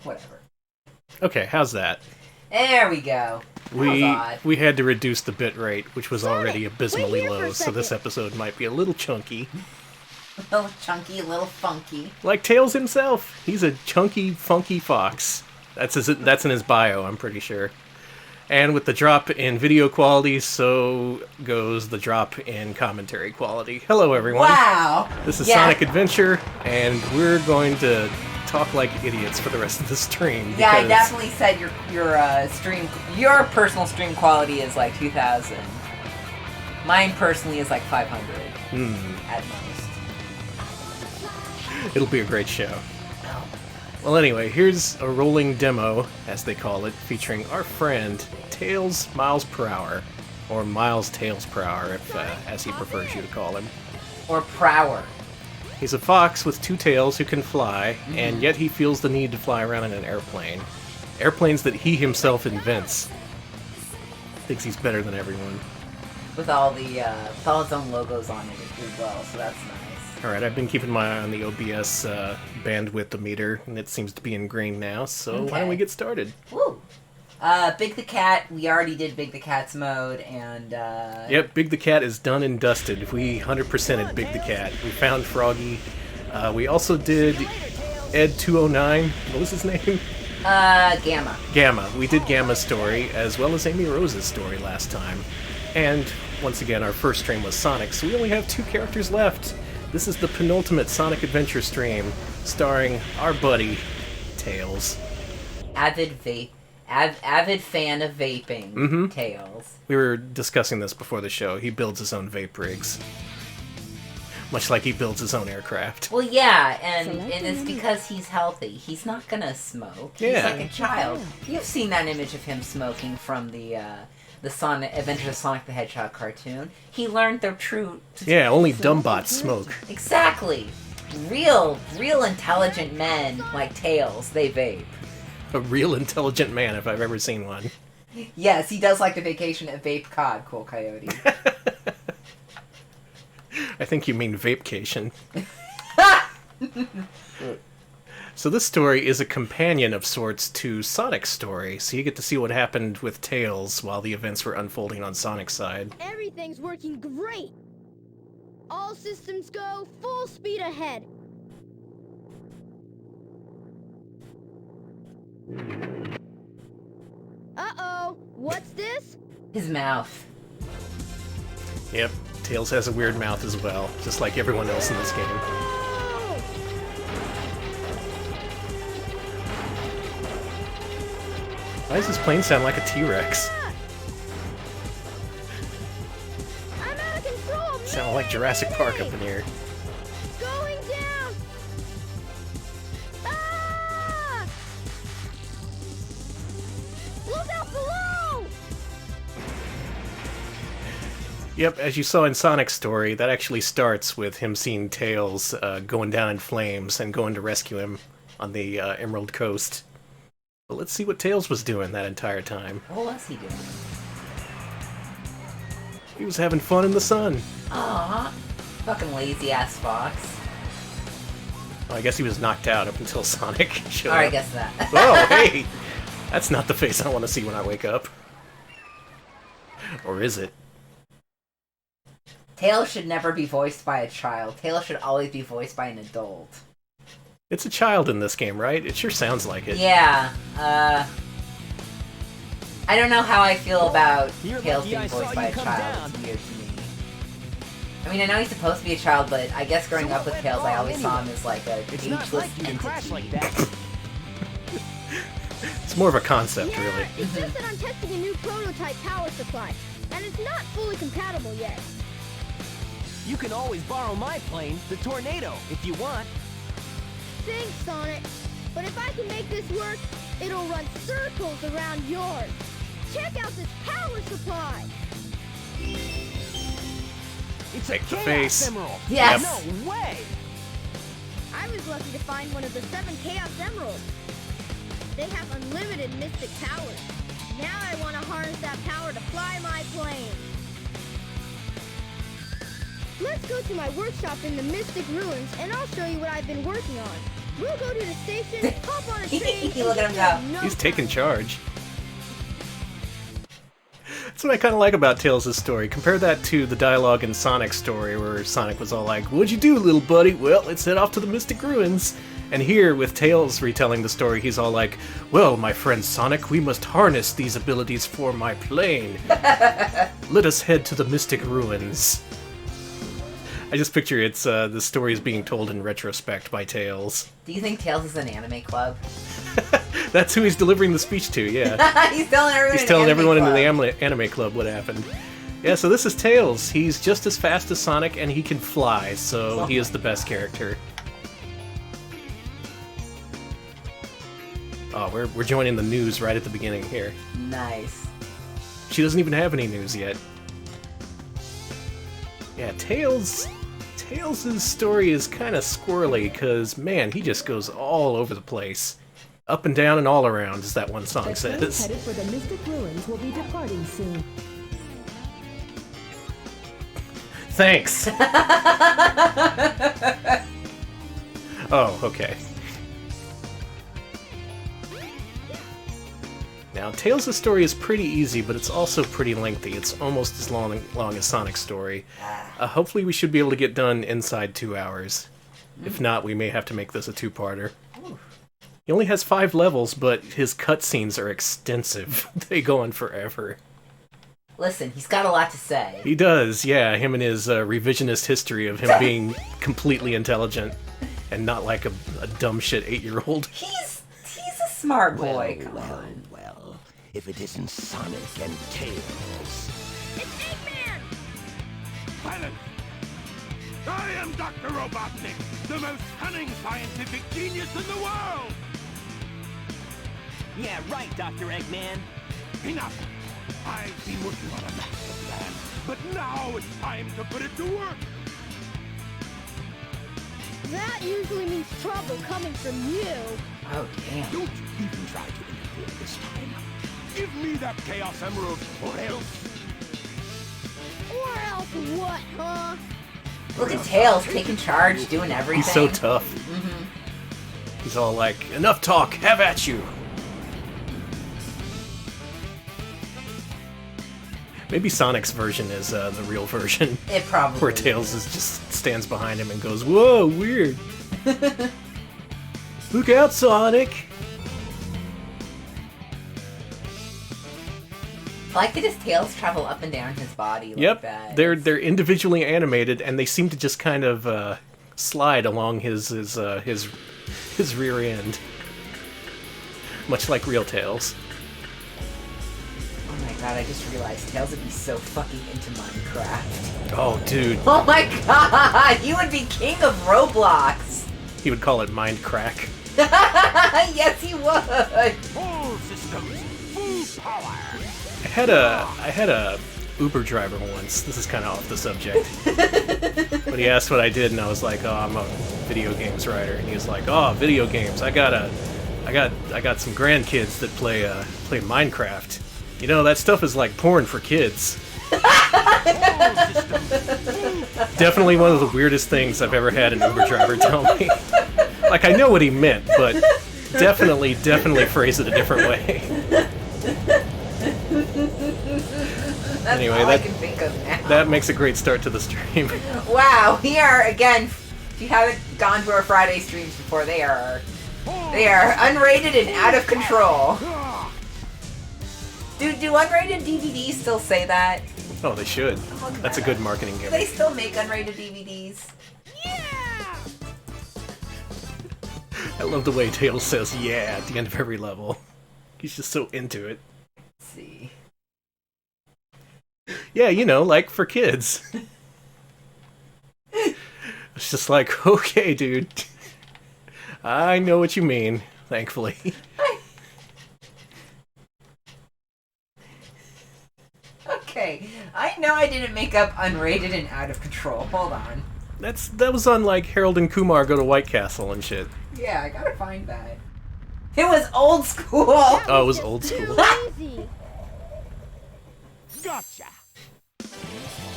Whatever. Okay, how's that? There we go. We had to reduce the bit rate, which was already abysmally wait here for low, a so this second. episode might be a little chunky. A little chunky, a little funky. Like Tails himself. He's a chunky, funky fox. That's in his bio, I'm pretty sure. And with the drop in video quality, so goes the drop in commentary quality. Hello, everyone. Wow! This is Yeah. Sonic Adventure, and we're going to talk like idiots for the rest of the stream. Yeah, I because- definitely said your personal stream quality is like 2,000. Mine personally is like 500 at most. It'll be a great show. Well, anyway, here's a rolling demo, as they call it, featuring our friend Tails Miles Per Hour, or Miles Tails Per Hour, if, as he prefers you to call him. Or Prower. He's a fox with two tails who can fly, and yet he feels the need to fly around in an airplane. Airplanes that he himself invents. Thinks he's better than everyone. With all his own logos on it as well, so that's nice. Alright, I've been keeping my eye on the OBS bandwidth meter, and it seems to be in green now, so why don't we get started? Woo! Big the Cat, we already did Big the Cat's mode, and Yep, Big the Cat is done and dusted. We 100%ed Big the Cat. We found Froggy. We also did Ed209. What was his name? Gamma. Gamma. We did Gamma's story, as well as Amy Rose's story last time. And, once again, our first stream was Sonic, so we only have 2 characters left. This is the penultimate Sonic Adventure stream, starring our buddy, Tails. Avid fan of vaping. Tails. We were discussing this before the show. He builds his own vape rigs. Much like he builds his own aircraft. Well, yeah, and it's because he's healthy. He's not gonna smoke. He's Yeah. like a child. You've seen that image of him smoking from the Sonic Adventures of Sonic the Hedgehog cartoon. He learned the true... Yeah, only dumb bots smoke. Exactly. Real intelligent men like Tails, they vape. A real intelligent man, if I've ever seen one. Yes, he does like to vacation at Vape Cod, Cool Coyote. I think you mean vapecation. So this story is a companion of sorts to Sonic's story, so you get to see what happened with Tails while the events were unfolding on Sonic's side. Everything's working great. All systems go, full speed ahead. Uh-oh, what's this? His mouth. Yep, Tails has a weird mouth as well, just like everyone else in this game. Oh! Why does this plane sound like a T-Rex? I'm out of control, man! Sound like Jurassic Park up in here. Going down! Ah! Look out below! Yep, as you saw in Sonic's story, that actually starts with him seeing Tails going down in flames and going to rescue him on the Emerald Coast. But let's see what Tails was doing that entire time. What was he doing? He was having fun in the sun. Aw, fucking lazy ass fox. Well, I guess he was knocked out up until Sonic showed Or I up. guess that. Oh, hey! That's not the face I want to see when I wake up. Or is it? Tails should never be voiced by a child. Tails should always be voiced by an adult. It's a child in this game, right? It sure sounds like it. Yeah, I don't know how I feel about You're Tails lucky I being saw voiced you by a come child. down. It's weird to me. I mean, I know he's supposed to be a child, but I guess growing up with Tails, I always saw him as like a It's not ageless like you can crash entity. like that. It's more of a concept, Yeah, really. it's just that I'm testing a new prototype power supply, and it's not fully compatible yet. You can always borrow my plane, the Tornado, if you want. Thanks, Sonic. But if I can make this work, it'll run circles around yours. Check out this power supply. It's Make a the Chaos face. Emerald. Yes. No way. I was lucky to find one of the 7 Chaos Emeralds. They have unlimited mystic powers. Now I want to harness that power to fly my plane. Let's go to my workshop in the Mystic Ruins, and I'll show you what I've been working on. We'll go to the station, hop on a train, Look at him go. no He's time. taking charge. That's what I kind of like about Tails' story. Compare that to the dialogue in Sonic's story, where Sonic was all like, "What'd you do, little buddy?" "Well, let's head off to the Mystic Ruins." And here, with Tails retelling the story, he's all like, "Well, my friend Sonic, we must harness these abilities for my plane. Let us head to the Mystic Ruins." I just picture it's the story is being told in retrospect by Tails. Do you think Tails is an anime club? That's who he's delivering the speech to, yeah. He's telling everyone. He's telling everyone in the club. anime club what happened. Yeah, so this is Tails. He's just as fast as Sonic, and he can fly, so he is the best character. Oh, we're joining the news right at the beginning here. Nice. She doesn't even have any news yet. Yeah, Tails' story is kind of squirrely, because, man, he just goes all over the place. Up and down and all around, as that one song The train says. headed for the Mystic Ruins will be departing soon. Thanks! Oh, okay. Now, Tails' story is pretty easy, but it's also pretty lengthy. It's almost as long as Sonic's story. Hopefully we should be able to get done inside 2 hours. If not, we may have to make this a two-parter. He only has 5 levels, but his cutscenes are extensive. They go on forever. Listen, he's got a lot to say. He does, yeah. Him and his revisionist history of him being completely intelligent and not like a dumb shit 8-year-old. He's a smart boy. Come Well, on. well, if it isn't Sonic and Tails. It's Eggman! Silence! I am Dr. Robotnik, the most cunning scientific genius in the world! Yeah, right, Dr. Eggman. Enough! I've been working on a master plan, but now it's time to put it to work! That usually means trouble coming from you. Oh, damn. Don't you even try to interfere this time. Give me that Chaos Emerald, or else... Or else what, huh? Look at Tails taking charge, doing everything. He's so tough. He's all like, "Enough talk, have at you!" Maybe Sonic's version is the real version. It probably Where Tails is just stands behind him and goes, "Whoa, weird." "Look out, Sonic!" I like that his tails travel up and down his body like Yep, that. they're individually animated, and they seem to just kind of slide along his rear end, much like real Tails. Oh my god, I just realized Tails would be so fucking into Minecraft. Oh, dude, Oh my god, you would be king of Roblox. he would call it mind crack. Yes, he would. All systems, full power! I had a Uber driver once. This is kind of off the subject. But he asked what I did, and I was like, "Oh, I'm a video games writer." And he was like, "Oh, video games. I got some grandkids that play Minecraft. You know, that stuff is like porn for kids." Definitely one of the weirdest things I've ever had an Uber driver tell me. Like, I know what he meant, but definitely phrase it a different way. That's Anyway, all I that- can think of now. That makes a great start to the stream. Wow, we are again. If you haven't gone to our Friday streams before, they are unrated and out of control. Do unrated DVDs still say that? Oh, they should. Look That's a that good up. marketing Do they gimmick. still make unrated DVDs? Yeah! I love the way Tails says "yeah" at the end of every level. He's just so into it. Let's see. Yeah, you know, like for kids. It's just like, okay, dude. I know what you mean, thankfully. Okay, I know I didn't make up unrated and out of control. Hold on. That was on like Harold and Kumar Go to White Castle and shit. Yeah, I gotta find that. It was old school. Oh, it was old Too school. easy. Gotcha!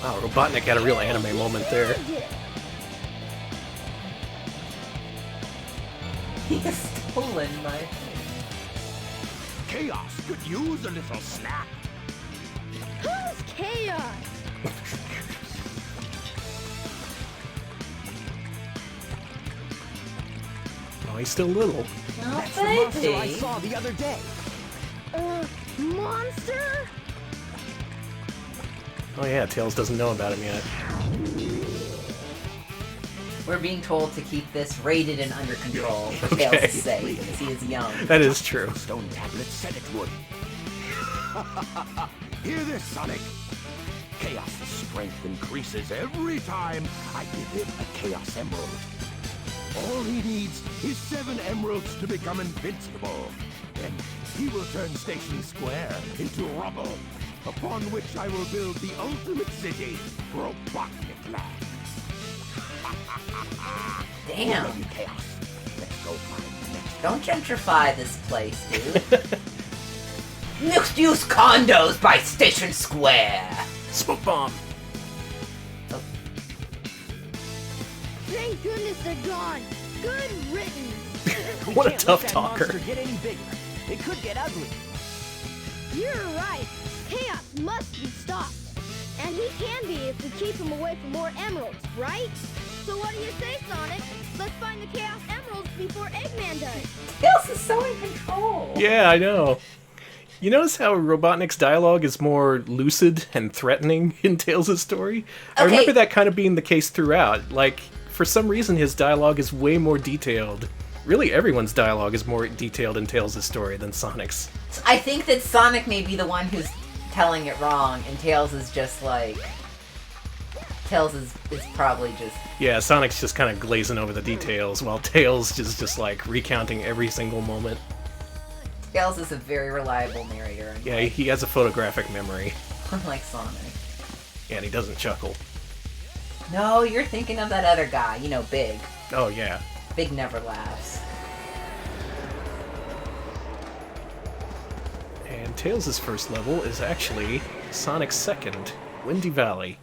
Wow, Robotnik had a real anime moment there. He has stolen my thing. Chaos could use a little snap. Who's Chaos? Oh, he's still little. Oh, That's the monster I baby. saw the other day. Monster? Oh yeah, Tails doesn't know about him yet. We're being told to keep this rated and under control for Okay. Tails' sake, because he is young. That is true. The stone tablet said it would. Hear this, Sonic? Chaos' strength increases every time I give him a Chaos Emerald. All he needs is 7 emeralds to become invincible. Then he will turn Station Square into rubble, upon which I will build the ultimate city, Robotnik Land. Damn. Love you, Chaos. Let's go find the next. Don't gentrify this place, dude. Mixed-use condos by Station Square. Smoke bomb. Thank goodness they're gone. Good riddance. We What a can't tough let that talker. monster get any bigger. It could get ugly. You're right. Chaos must be stopped. And he can be if we keep him away from more emeralds, right? So what do you say, Sonic? Let's find the Chaos Emeralds before Eggman does. Tails is so in control. Yeah, I know. You notice how Robotnik's dialogue is more lucid and threatening in Tails' story? I Okay. remember that kind of being the case throughout. Like, for some reason, his dialogue is way more detailed. Really, everyone's dialogue is more detailed in Tails' story than Sonic's. I think that Sonic may be the one who's telling it wrong, and Tails is just like... Tails is probably just... Yeah, Sonic's just kind of glazing over the details, while Tails is just like recounting every single moment. Tails is a very reliable narrator, Yeah, he has a photographic memory, unlike Sonic. and he doesn't chuckle. No, you're thinking of that other guy, you know, Big. Oh, yeah. Big never laughs. And Tails' first level is actually Sonic's second, Windy Valley.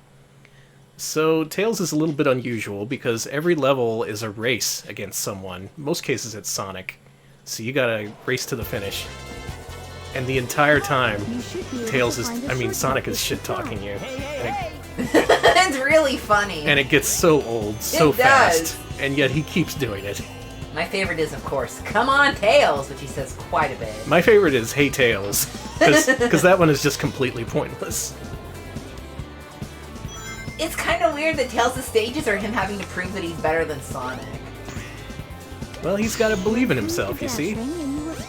So Tails is a little bit unusual because every level is a race against someone. In most cases it's Sonic. So you gotta race to the finish. And the entire time, You should be able Tails to is, find a I mean, shortcut Sonic is if you shit-talking you. It's really funny. And it gets so old, so It does. fast. And yet he keeps doing it. My favorite is, of course, "Come on, Tails," which he says quite a bit. My favorite is Hey Tails, because that one is just completely pointless. It's kind of weird that Tails' stages are him having to prove that he's better than Sonic. Well, he's gotta believe in himself, you see?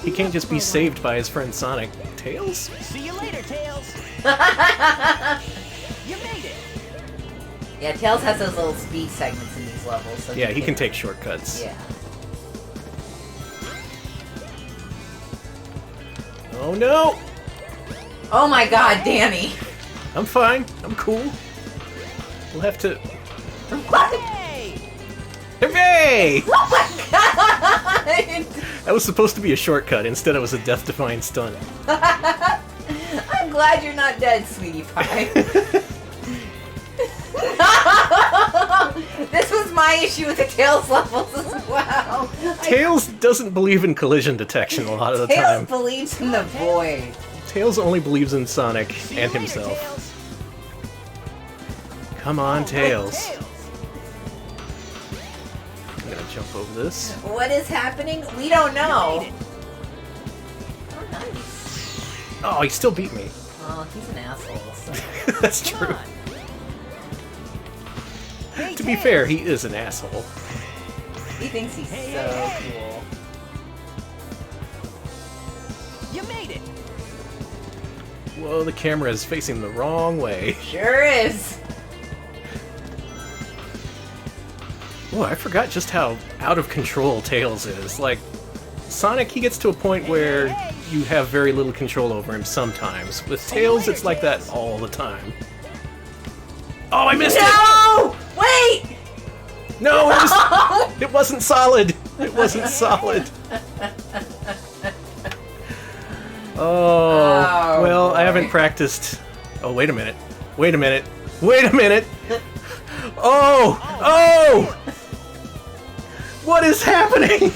He can't just be saved by his friend Sonic. Tails? See you later, Tails. You made it. Yeah, Tails has those little speed segments in these levels. So Yeah, he can take shortcuts. Yeah. Oh no! Oh my God, Danny! I'm fine. I'm cool. We'll have to... What? Hey! Hooray! Oh my God! That was supposed to be a shortcut. Instead, it was a death-defying stunt. I'm glad you're not dead, sweetie pie. This was my issue with the Tails levels as well. Tails doesn't believe in collision detection a lot of the Tails time. believes in the void. Tails only believes in Sonic See you and later, himself. Tails. Come on, Oh, Tails. Tails. I'm gonna jump over this. What is happening? We don't know. Made it. Oh, nice. Oh, he still beat me. Well, he's an asshole. So. That's Come true. on. Hey, To be Tails. fair, he is an asshole. He thinks he's Hey, so hey, hey. cool. You made it. Whoa, the camera is facing the wrong way. Sure is. Whoa, I forgot just how out of control Tails is. Like, Sonic, he gets to a point where you have very little control over him sometimes. With Tails, it's like that all the time. Oh, I missed it! No! Wait! No, it wasn't solid. It wasn't solid. Oh, well, I haven't boy. practiced. Oh, wait a minute. Wait a minute. Wait a minute. Oh! Oh! What is happening?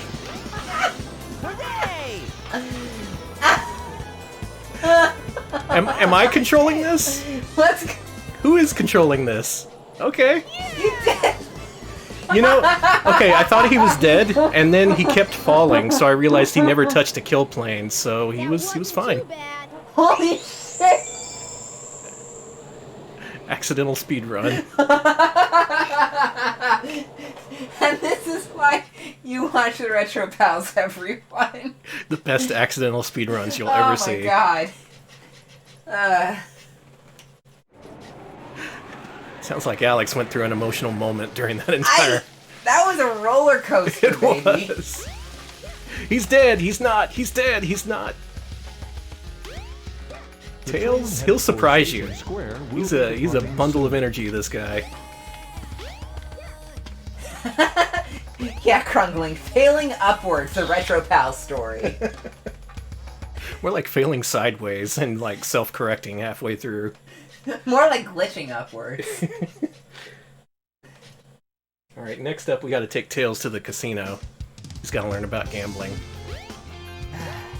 Am I controlling this? Let's. Who is controlling this? Okay. You did. You know, okay, I thought he was dead, and then he kept falling, so I realized he never touched a kill plane, so he was fine. Holy shit! Accidental speed run. And this is why you watch the Retro Pals, everyone. The best accidental speed runs you'll ever see. Oh my god. Sounds like Alex went through an emotional moment during that entire... That was a roller coaster, It baby. was. He's dead. He's not. He's dead. He's not. Tails, he'll surprise you. He's a bundle of energy, this guy. Yeah, Krungling, failing upwards, the Retro Pals story. We're like failing sideways and like self-correcting halfway through. More like glitching upwards. Alright, next up we gotta take Tails to the casino. He's gotta learn about gambling.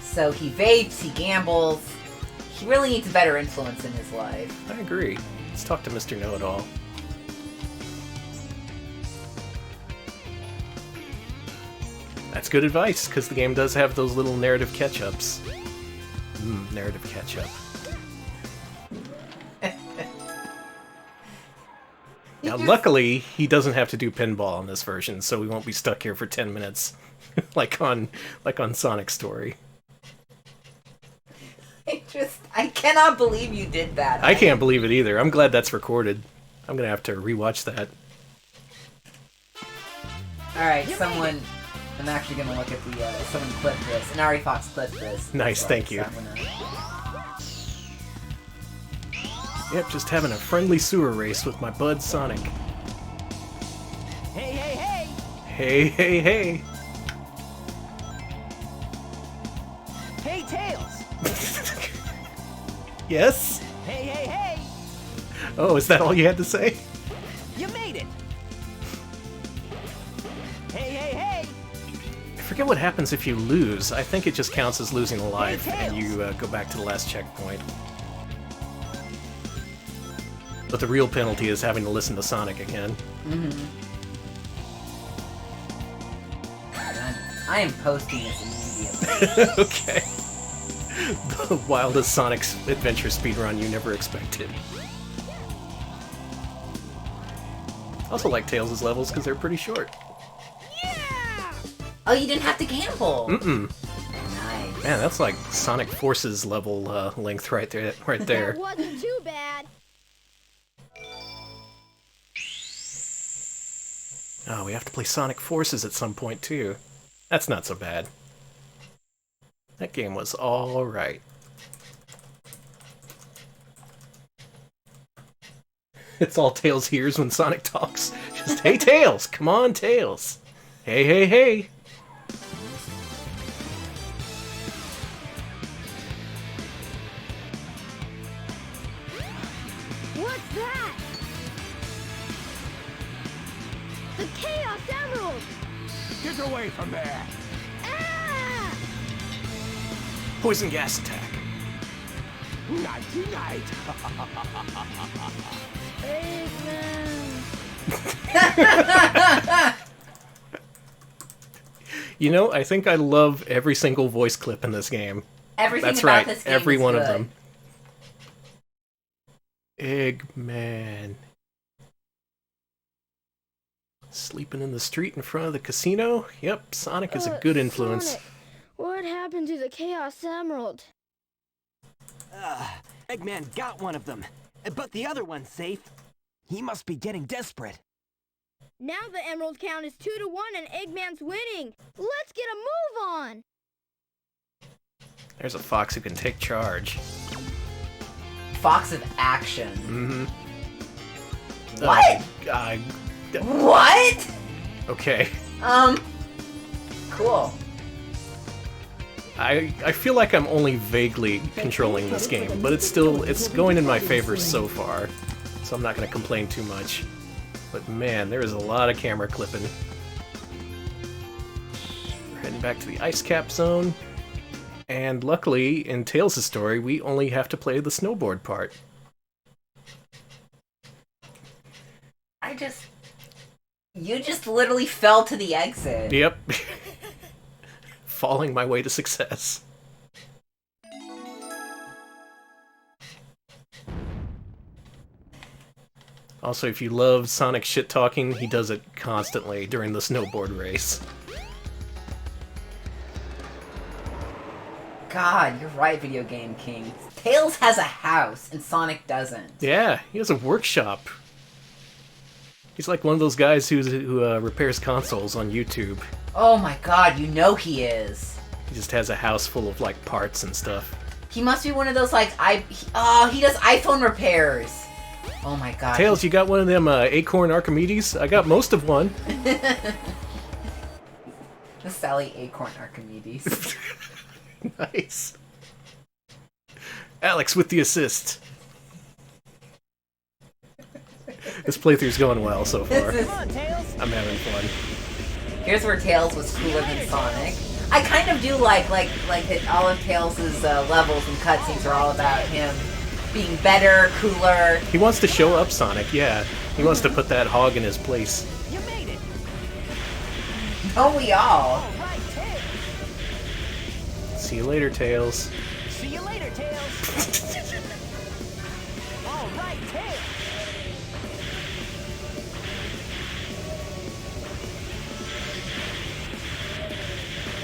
So he vapes, he gambles. He really needs a better influence in his life. I agree. Let's talk to Mr. Know-It-All. That's good advice, because the game does have those little narrative catch-ups. Narrative catch-up. Now, luckily, he doesn't have to do pinball in this version, so we won't be stuck here for 10 minutes, like on Sonic's story. I cannot believe you did that. I can't believe it either. I'm glad that's recorded. I'm gonna have to rewatch that. Alright, someone... I'm actually gonna look at the, someone clipped this. Inari Fox clipped this. Nice, thank you. Yep, just having a friendly sewer race with my bud Sonic. Hey, hey, hey! Hey, hey, hey! Hey, Tails! Yes? Hey, hey, hey! Oh, is that all you had to say? You made it! Hey, hey, hey! I forget what happens if you lose. I think it just counts as losing a life, Hey, and you go back to the last checkpoint. But the real penalty is having to listen to Sonic again. I am posting this immediately. Okay. The wildest Sonic's Adventure speedrun you never expected. I also like Tails' levels because they're pretty short. Yeah! Oh, you didn't have to gamble! Mm-mm. Nice. Man, that's like Sonic Forces level length right there. That wasn't too bad. Oh, we have to play Sonic Forces at some point, too. That's not so bad. That game was alright. It's all Tails hears when Sonic talks. Just, hey, Tails! Come on, Tails! Hey, hey, hey! What's that? The Chaos Emerald! Get away from there! Ah! Poison gas attack. Nighty-night! Eggman! You know, I think I love every single voice clip in this game. Everything That's about right, this game every is one good. of them. Eggman. Sleeping in the street in front of the casino? Yep, Sonic is a good influence. Sonic, what happened to the Chaos Emerald? Eggman got one of them, but the other one's safe. He must be getting desperate. Now the emerald count is 2-1 and Eggman's winning. Let's get a move on. There's a fox who can take charge. Fox of action. Mm-hmm. What? What? Okay. Cool. I feel like I'm only vaguely controlling this game, but it's going in my favor so far, so I'm not going to complain too much. But man, there is a lot of camera clipping. We're heading back to the ice cap zone. And luckily, in Tails' story, we only have to play the snowboard part. You just literally fell to the exit. Yep. Falling my way to success. Also, if you love Sonic shit-talking, he does it constantly during the snowboard race. God, you're right, Video Game King. Tails has a house, and Sonic doesn't. Yeah, he has a workshop. He's like one of those guys who repairs consoles on YouTube. Oh my god, you know he is. He just has a house full of, like, parts and stuff. He must be one of those, like, he does iPhone repairs. Oh my god. Tails, you got one of them Acorn Archimedes? I got most of one. The Sally Acorn Archimedes. Nice. Alex with the assist. This playthrough's going well so far. I'm having fun. Here's where Tails was cooler than Sonic. I kind of do like that all of Tails' levels and cutscenes are all about him being better, cooler. He wants to show up Sonic, yeah. He wants to put that hog in his place. You made it. Don't we all? All right, Tails. See you later, Tails. See you later, Tails. All right, Tails.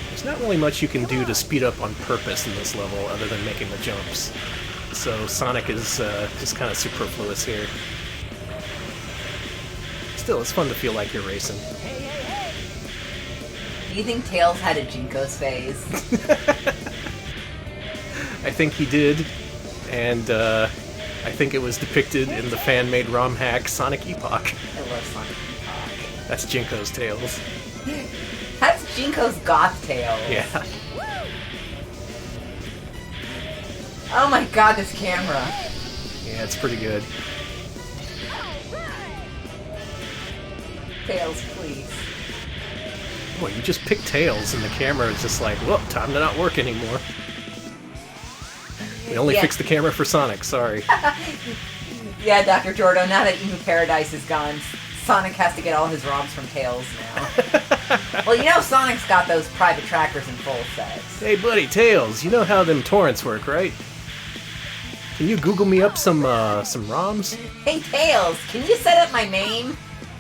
There's not really much you can do to speed up on purpose in this level other than making the jumps. So Sonic is just kind of superfluous here. Still, it's fun to feel like you're racing. Do you think Tails had a Jinko's phase? I think he did, and I think it was depicted in the fan-made ROM hack Sonic Epoch. I love Sonic Epoch. That's Jinko's Tails. That's Jinko's goth Tails. Yeah. Oh my god, this camera. Yeah, it's pretty good. Tails, please. Boy, you just pick Tails, and the camera is just like, whoop, time to not work anymore. We only fixed the camera for Sonic, sorry. Yeah, Dr. Jordo, now that Emu Paradise is gone, Sonic has to get all his ROMs from Tails now. Well, you know Sonic's got those private trackers in full sets. Hey buddy, Tails, you know how them torrents work, right? Can you Google me up some ROMs? Hey Tails, can you set up my MAME?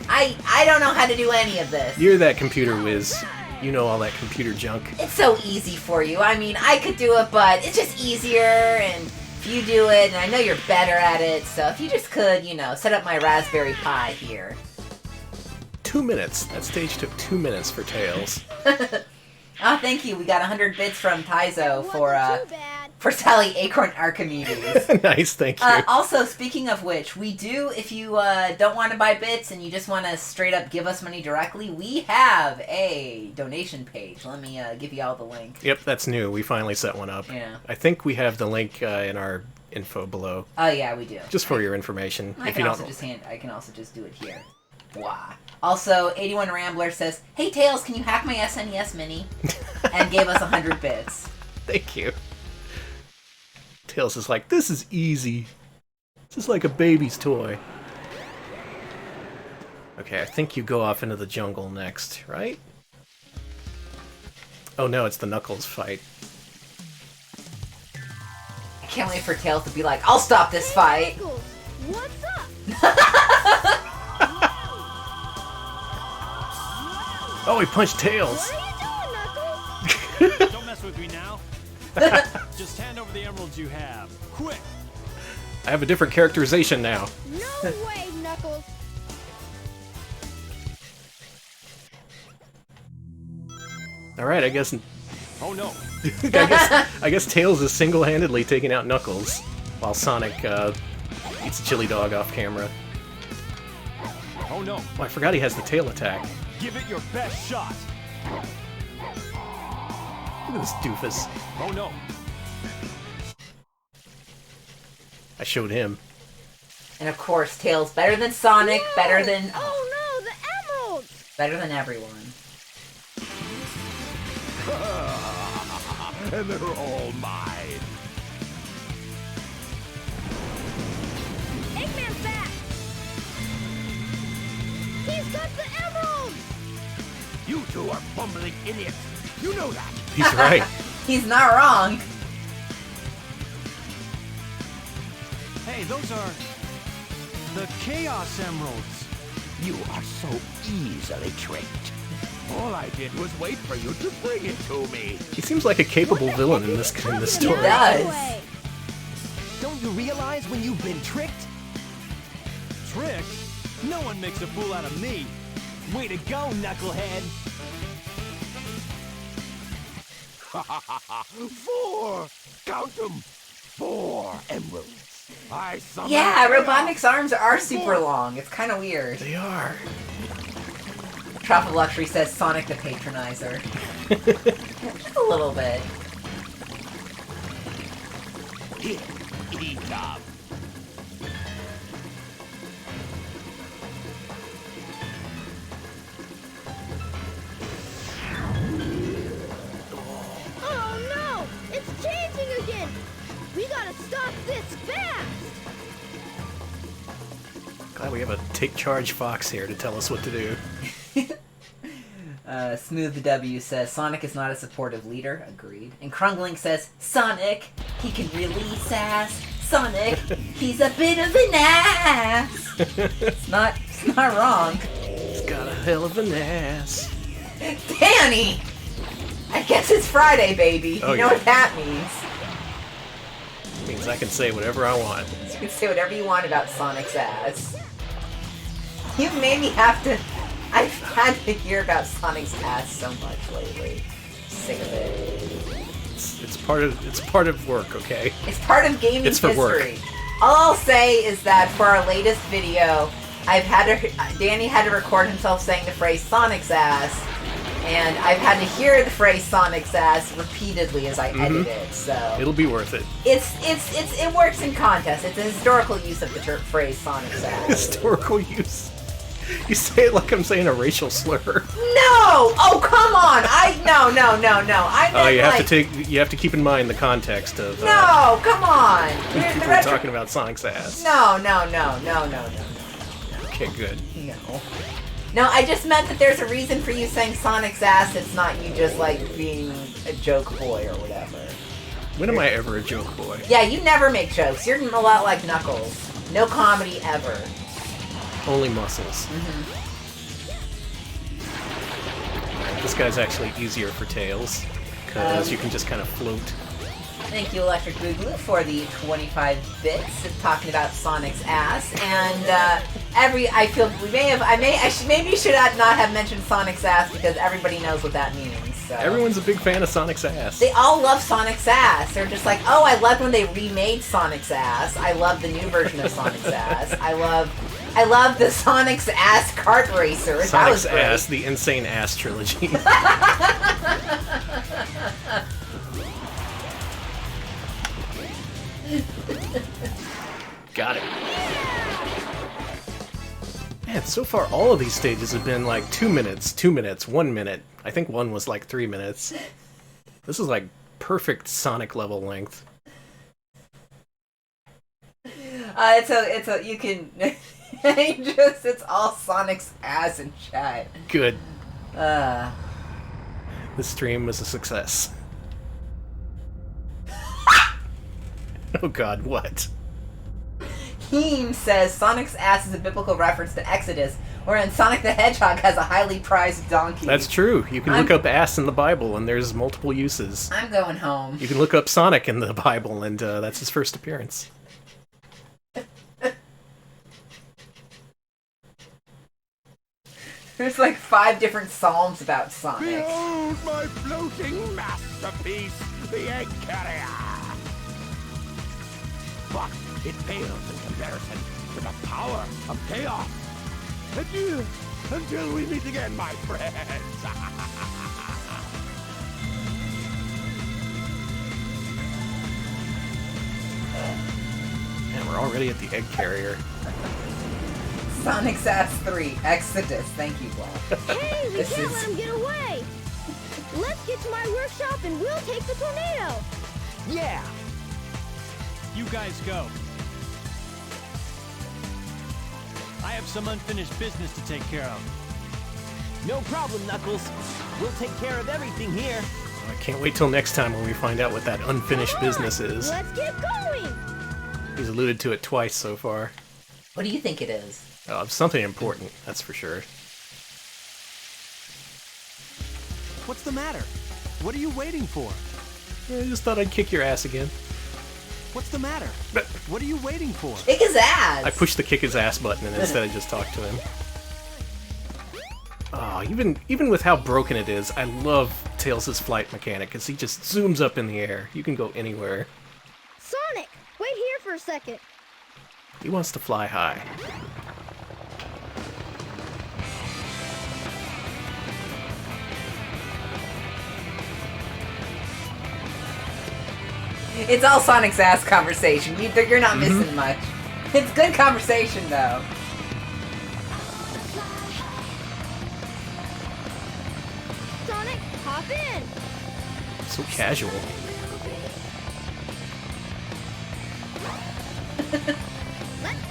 I don't know how to do any of this. You're that computer whiz. You know all that computer junk. It's so easy for you. I mean, I could do it, but it's just easier, and if you do it, and I know you're better at it, so if you just could, you know, set up my Raspberry Pi here. 2 minutes. That stage took 2 minutes for Tails. Oh, thank you. We got 100 bits from Taizo Wasn't too bad. for Sally Acorn Archimedes. Nice, thank you. Also, speaking of which, we do, if you don't want to buy bits and you just want to straight up give us money directly, we have a donation page. Let me give you all the link. Yep, that's new. We finally set one up. Yeah. I think we have the link in our info below. Oh yeah, we do. Just for your information. I if can you also don't. I can also just do it here. Wow. Also, 81 Rambler says, "Hey Tails, can you hack my SNES Mini?" and gave us 100 bits. Thank you. Tails is like, this is easy. This is like a baby's toy. Okay, I think you go off into the jungle next, right? Oh no, it's the Knuckles fight. I can't wait for Tails to be like, "I'll stop this fight." Knuckles, what's up? Oh, he punched Tails! What are you doing, Knuckles? Don't mess with me now. Just hand over the emeralds you have. Quick! I have a different characterization now. No way, Knuckles. Alright, I guess Oh no! I guess Tails is single-handedly taking out Knuckles, while Sonic eats a chili dog off camera. Oh no! Oh, I forgot he has the tail attack. Give it your best shot! Look at this doofus. Oh no! I showed him. And of course, Tails better than Sonic, No. better than Oh no, the emeralds. better than everyone. and they're all mine. Eggman's back! He's got the emeralds! You two are bumbling idiots. You know that. He's right. He's not wrong. Hey, those are the Chaos Emeralds. You are so easily tricked. All I did was wait for you to bring it to me. He seems like a capable villain in this story. He does. Way. Don't you realize when you've been tricked? Tricked? No one makes a fool out of me. Way to go, knucklehead! 4! Count them! 4 emeralds. I summoned Yeah, chaos. Robotnik's arms are super long. It's kind of weird. They are. Tropical Luxury says Sonic the Patronizer. Just a little bit. Here, eat up. Oh no! It's changing again! We gotta stop this fast! Glad we have a Take Charge Fox here to tell us what to do. Smooth the W says Sonic is not a supportive leader. Agreed. And Krungling says Sonic, he can release ass. Sonic, he's a bit of an ass. It's not wrong. He's got a hell of an ass. Danny! I guess it's Friday, baby. Oh, you know yeah. what that means. Means I can say whatever I want. You can say whatever you want about Sonic's ass. You made me have to... I've had to hear about Sonic's ass so much lately. Sick of it. It's part of work, okay? It's part of gaming It's for history. work. All I'll say is that for our latest video, Danny had to record himself saying the phrase Sonic's ass, and I've had to hear the phrase Sonic's ass repeatedly as I edit it. So It'll be worth it. it works in contests. It's a historical use of the phrase Sonic's ass. Historical use. You say it like I'm saying a racial slur. No! Oh, come on! No. I meant You have to keep in mind the context of No, come on! people are talking about Sonic's ass. No. Okay, good. No, I just meant that there's a reason for you saying Sonic's ass. It's not you just like being a joke boy or whatever. When am I ever a joke boy? Yeah, you never make jokes. You're a lot like Knuckles. No comedy ever. Only muscles. This guy's actually easier for Tails, because you can just kind of float. Thank you, Electric Boogaloo, for the 25 bits of talking about Sonic's ass. And I feel we maybe should not have mentioned Sonic's ass because everybody knows what that means. So. Everyone's a big fan of Sonic's ass. They all love Sonic's ass. They're just like, oh, I loved when they remade Sonic's ass. I love the new version of Sonic's ass. I love the Sonic's ass kart racer. That Sonic's was great. ass, the Insane Ass trilogy. Got it. Man, so far all of these stages have been like 2 minutes, 2 minutes, 1 minute. I think one was like 3 minutes. This is like perfect Sonic level length. You can it's all Sonic's ass in chat. Good. This stream was a success. Oh god, what? Heem says Sonic's ass is a biblical reference to Exodus, wherein Sonic the Hedgehog has a highly prized donkey. That's true. You can look up ass in the Bible, and there's multiple uses. I'm going home. You can look up Sonic in the Bible, and that's his first appearance. There's like 5 different psalms about Sonic. Behold my floating masterpiece, the egg carrier! But it pales in comparison to the power of chaos. Adieu, until we meet again, my friends. Man, we're already at the egg carrier. Sonic's Ass 3, Exodus. Thank you, Bob. Hey, we This can't is- let him get away! let's get to my workshop and we'll take the tornado. Yeah! You guys go. I have some unfinished business to take care of. No problem, Knuckles. We'll take care of everything here. I can't wait till next time when we find out what that unfinished business is. Let's get going. He's alluded to it twice so far. What do you think it is? Something important, that's for sure. What's the matter? What are you waiting for? I just thought I'd kick your ass again. What's the matter? What are you waiting for? Kick his ass! I pushed the kick his ass button and instead I just talked to him. Oh, even with how broken it is, I love Tails' flight mechanic, because he just zooms up in the air. You can go anywhere. Sonic, wait here for a second. He wants to fly high. It's all Sonic's ass conversation. You're not missing much. It's good conversation, though. Sonic, hop in. So casual.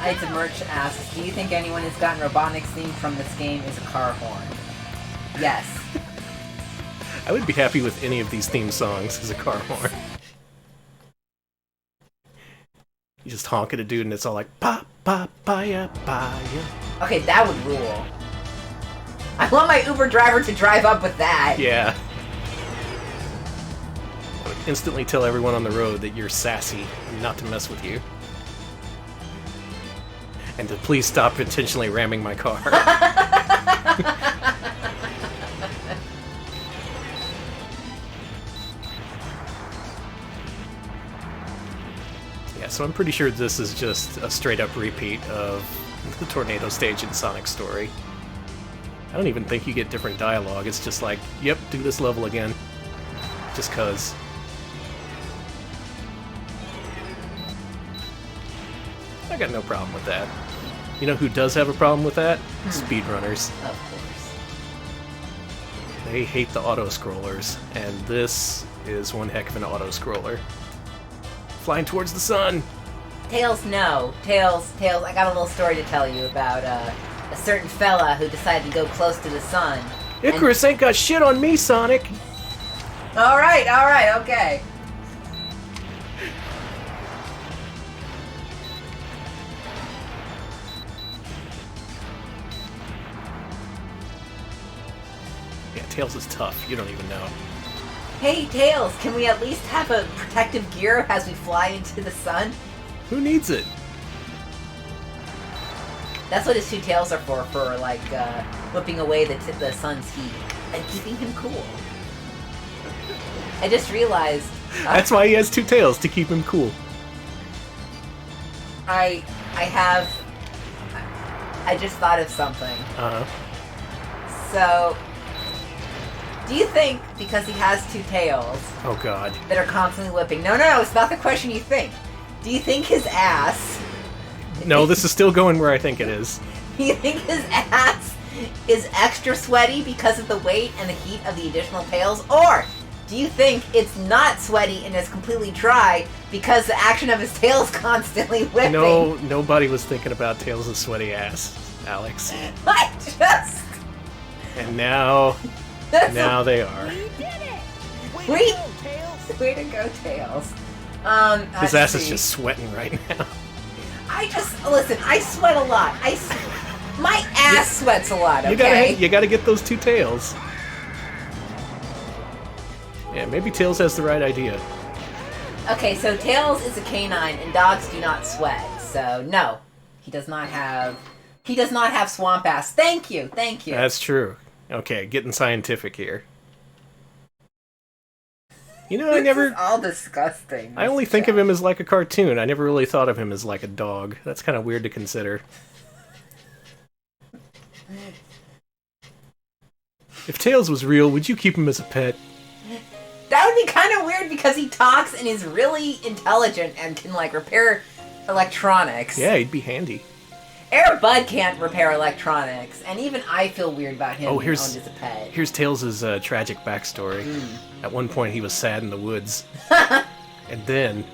Item Merch asks, do you think anyone who's gotten Robotnik's theme from this game is a car horn? Yes. I would be happy with any of these theme songs as a car horn. You just honk at a dude and it's all like, pa, pa, pa, ya, pa, ya. Okay, that would rule. I want my Uber driver to drive up with that. Yeah. I would instantly tell everyone on the road that you're sassy and not to mess with you. And to please stop intentionally ramming my car. Yeah, so I'm pretty sure this is just a straight-up repeat of the tornado stage in Sonic's story. I don't even think you get different dialogue, it's just like, yep, do this level again. Just cuz. I got no problem with that. You know who does have a problem with that? Speedrunners. Of course. They hate the auto-scrollers, and this is one heck of an auto-scroller. Flying towards the sun! Tails, no. Tails, I got a little story to tell you about a certain fella who decided to go close to the sun. Icarus ain't got shit on me, Sonic! Alright, okay. Yeah, Tails is tough, you don't even know. Hey, Tails, can we at least have a protective gear as we fly into the sun? Who needs it? That's what his two tails are for like, whipping away the sun's heat and keeping him cool. I just realized... That's why he has two tails, to keep him cool. I just thought of something. Uh-huh. So, do you think, because he has two tails Oh god. that are constantly whipping... No, it's not the question you think. Do you think his ass... No, this is still going where I think it is. Do you think his ass is extra sweaty because of the weight and the heat of the additional tails? Or do you think it's not sweaty and is completely dry because the action of his tails constantly whipping? No, nobody was thinking about Tails' sweaty ass, Alex. I just... And now they are. We did it. Wait. Go, Tails! Way to go, Tails. His ass is just sweating right now. Listen, I sweat a lot. My ass sweats a lot, okay? You gotta get those two tails. Yeah, maybe Tails has the right idea. Okay, so Tails is a canine and dogs do not sweat. So no, he does not have swamp ass. Thank you. That's true. Okay, getting scientific here. You know, This is all disgusting. I only think of him as like a cartoon. I never really thought of him as like a dog. That's kind of weird to consider. If Tails was real, would you keep him as a pet? That would be kind of weird because he talks and is really intelligent and can like repair electronics. Yeah, he'd be handy. Air Bud can't repair electronics, and even I feel weird about him being owned as a pet. Here's Tails' tragic backstory. At one point, he was sad in the woods. And then...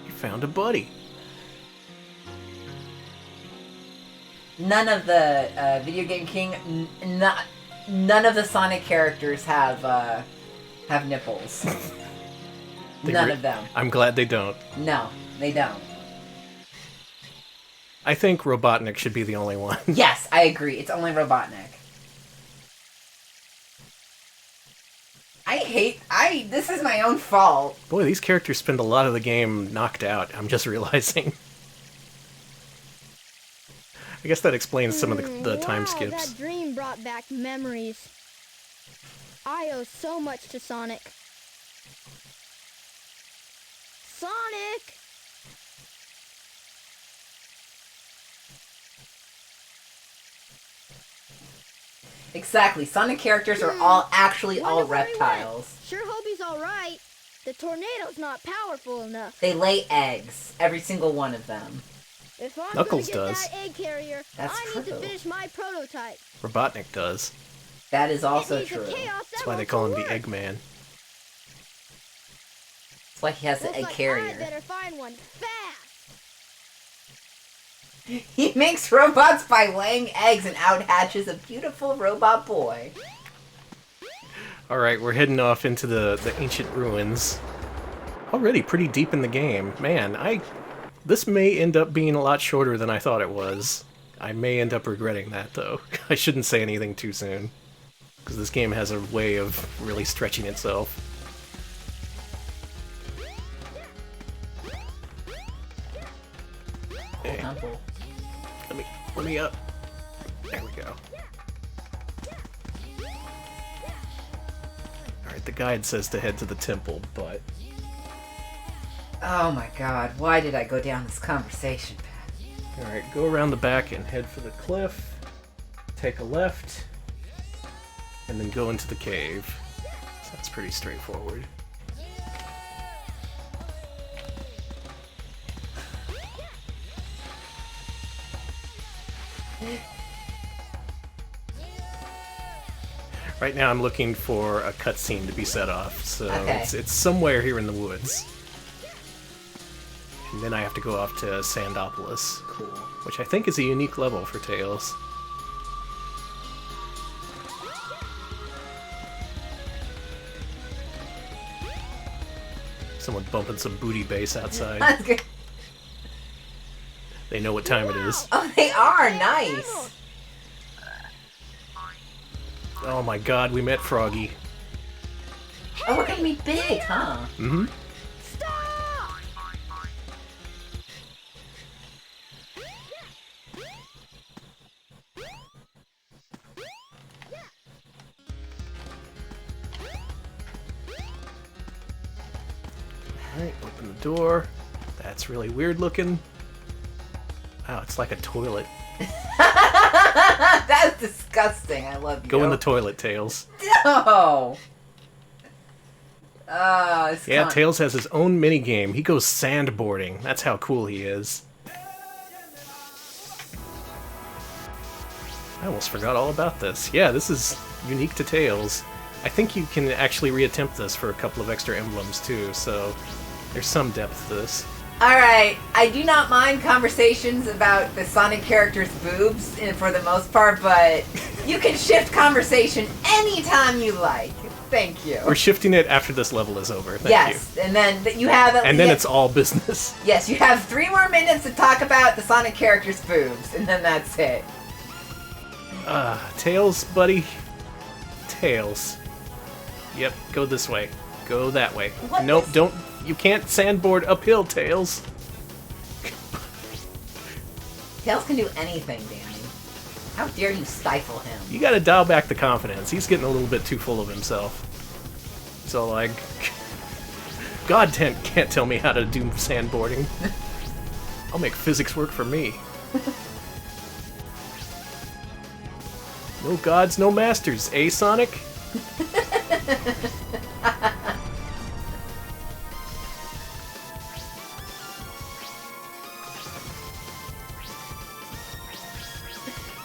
he found a buddy. None of the Video Game King, none of the Sonic characters have nipples. None of them. I'm glad they don't. No, they don't. I think Robotnik should be the only one. Yes, I agree. It's only Robotnik. This is my own fault. Boy, these characters spend a lot of the game knocked out, I'm just realizing. I guess that explains some of the time Wow, skips. That dream brought back memories. I owe so much to Sonic. Sonic! Exactly. Sonic characters are all actually all Wonder where he reptiles. went. Sure hope he's alright. The tornado's not powerful enough. They lay eggs. Every single one of them. If I'm Knuckles gonna get does. that egg carrier, That's I need to true. finish my prototype. Robotnik does. That is also It needs a true. Chaos That's why they Emerald call him to the work. Eggman. That's why he has the Looks egg like I carrier. better find one fast. He makes robots by laying eggs and out hatches a beautiful robot boy. Alright, we're heading off into the ancient ruins. Already pretty deep in the game. Man, this may end up being a lot shorter than I thought it was. I may end up regretting that, though. I shouldn't say anything too soon. Because this game has a way of really stretching itself. Hey, Temple. let me up. There we go. Alright, the guide says to head to the temple, but... Oh my god, why did I go down this conversation path? Alright, go around the back and head for the cliff. Take a left. And then go into the cave. So that's pretty straightforward. Right now I'm looking for a cutscene to be set off, so Okay. it's somewhere here in the woods. And then I have to go off to Sandopolis. Cool. Which I think is a unique level for Tails. Someone bumping some booty bass outside. That's good. They know what time it is. Oh, they are nice. Oh my god, we met Froggy. Oh, we're gonna be big, huh? Mm-hmm. Stop! Alright, open the door. That's really weird looking. Wow, it's like a toilet. That's disgusting. I love you. Go in the toilet, Tails. No. Oh, it's Yeah, Tails has his own minigame. He goes sandboarding. That's how cool he is. I almost forgot all about this. Yeah, this is unique to Tails. I think you can actually reattempt this for a couple of extra emblems too, so there's some depth to this. Alright, I do not mind conversations about the Sonic character's boobs for the most part, but you can shift conversation anytime you like. Thank you. We're shifting it after this level is over. Thank Yes, and then you have... you. And then it's all business. Yes, you have 3 more minutes to talk about the Sonic character's boobs, and then that's it. Tails, buddy. Tails. Yep, go this way. Go that way. What Nope, is- don't... You can't sandboard uphill, Tails. Tails can do anything, Danny. How dare you stifle him? You gotta dial back the confidence. He's getting a little bit too full of himself. So, like... God can't tell me how to do sandboarding. I'll make physics work for me. No gods, no masters, eh, Sonic?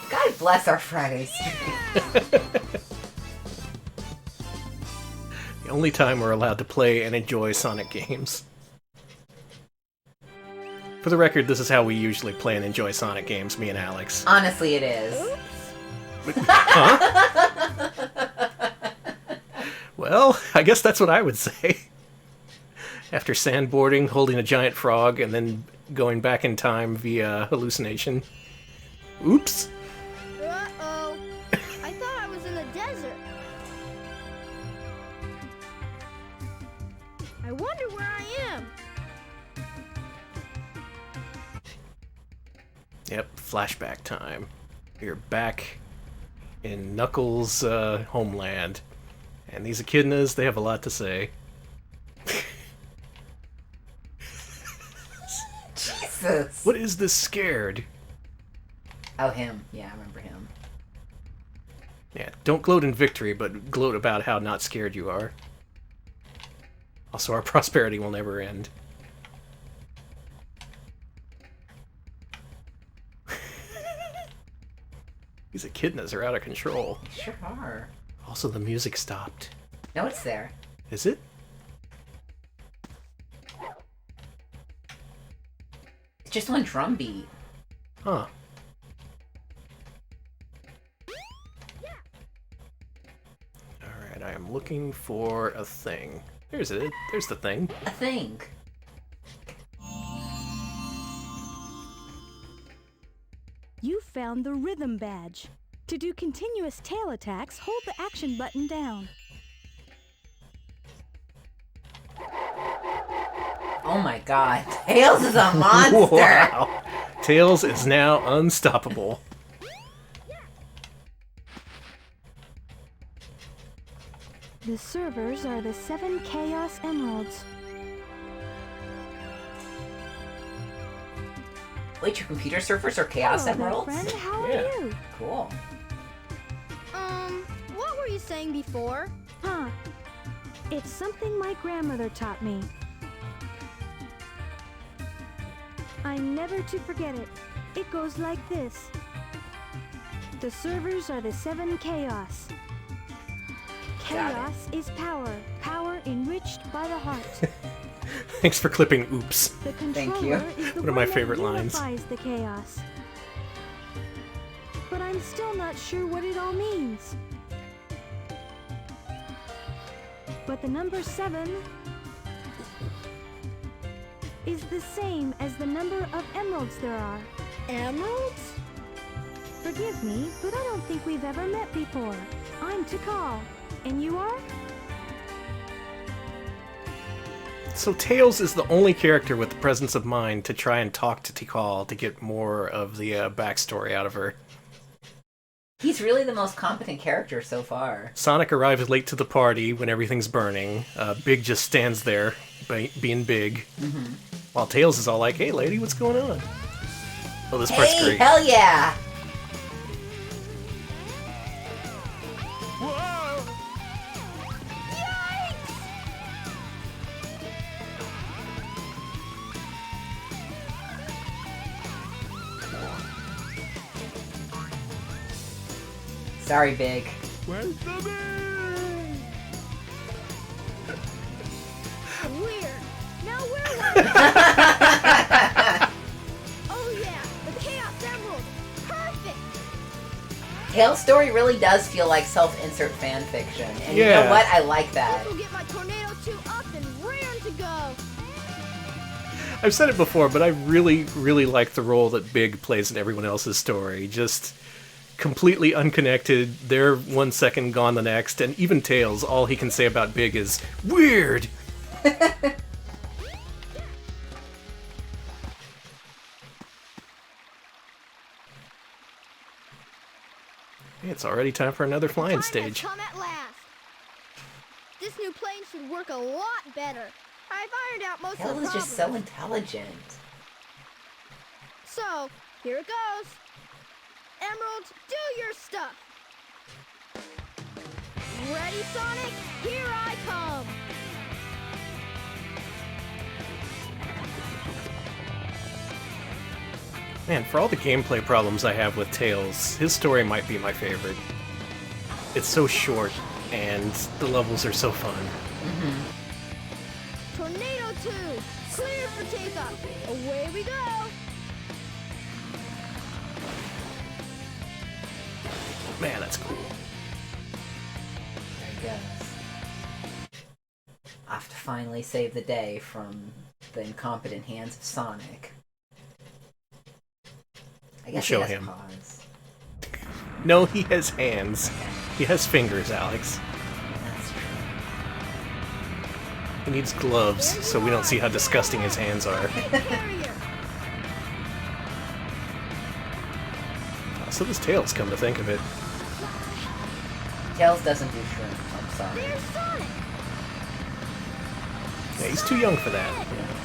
God bless our Friday stream. The only time we're allowed to play and enjoy Sonic games. For the record, this is how we usually play and enjoy Sonic games, me and Alex. Honestly, it is. Huh? Well, I guess that's what I would say. After sandboarding, holding a giant frog, and then going back in time via hallucination. Oops. Uh-oh. I thought I was in the desert. I wonder where I am. Yep, flashback time. We're back in Knuckles' homeland. And these echidnas, they have a lot to say. Jesus. What is this scared? Oh, him. Yeah, I remember him. Yeah, don't gloat in victory, but gloat about how not scared you are. Also, our prosperity will never end. These echidnas are out of control. They sure are. Also, the music stopped. No, it's there. Is it? It's just one drum beat. Huh. Alright, I am looking for a thing. There's it. There's the thing. A thing. You found the rhythm badge. To do continuous tail attacks, hold the action button down. Oh my god. Tails is a monster! Wow. Tails is now unstoppable. The servers are the 7 Chaos Emeralds. Wait, your computer servers are Chaos Hello there, Emeralds? friend. How Yeah. are you? Cool. What were you saying before? Huh. It's something my grandmother taught me. I'm never to forget it. It goes like this. The servers are the 7 Chaos. Got it. Chaos is power. Power enriched by the heart. Thanks for clipping oops. The Thank controller you. is the One of my that favorite lines. unifies the chaos. But I'm still not sure what it all means. But the number 7 is the same as the number of emeralds there are. Emeralds? Forgive me, but I don't think we've ever met before. I'm Tikal, and you are? So Tails is the only character with the presence of mind to try and talk to Tikal to get more of the backstory out of her. He's really the most competent character so far. Sonic arrives late to the party when everything's burning. Big just stands there, being big. Mm-hmm. While Tails is all like, hey lady, what's going on? Oh, this part's Hey, great. hell yeah! Whoa! Sorry, Big. Where's the bee? Weird. Now where was I? Oh yeah, the Chaos Emerald. Perfect. Tails' story really does feel like self-insert fan fiction. And you Yeah. know what? I like that. This will get my Tornado 2 up and raring to go. I've said it before, but I really, really like the role that Big plays in everyone else's story. Just completely unconnected, there 1 second, gone the next, and even Tails, all he can say about Big is, weird! It's already time for another flying Time stage. has come at last. This new plane should work a lot better. I've ironed out most of Tails the is problems. just so intelligent. So, here it goes. Emeralds, do your stuff. Ready, Sonic? Here I come! Man, for all the gameplay problems I have with Tails, his story might be my favorite. It's so short, and the levels are so fun. Tornado 2, clear for takeoff. Away we go. Man, that's cool. There he goes. Off to finally save the day from the incompetent hands of Sonic. I guess Show he has him. paws. No, he has hands. He has fingers, Alex. That's true. He needs gloves, so we don't see how disgusting his hands are. Carrier. So does Tails, come to think of it. Tails doesn't do shrimp. I'm sorry. There's Sonic. Yeah, he's too young for that.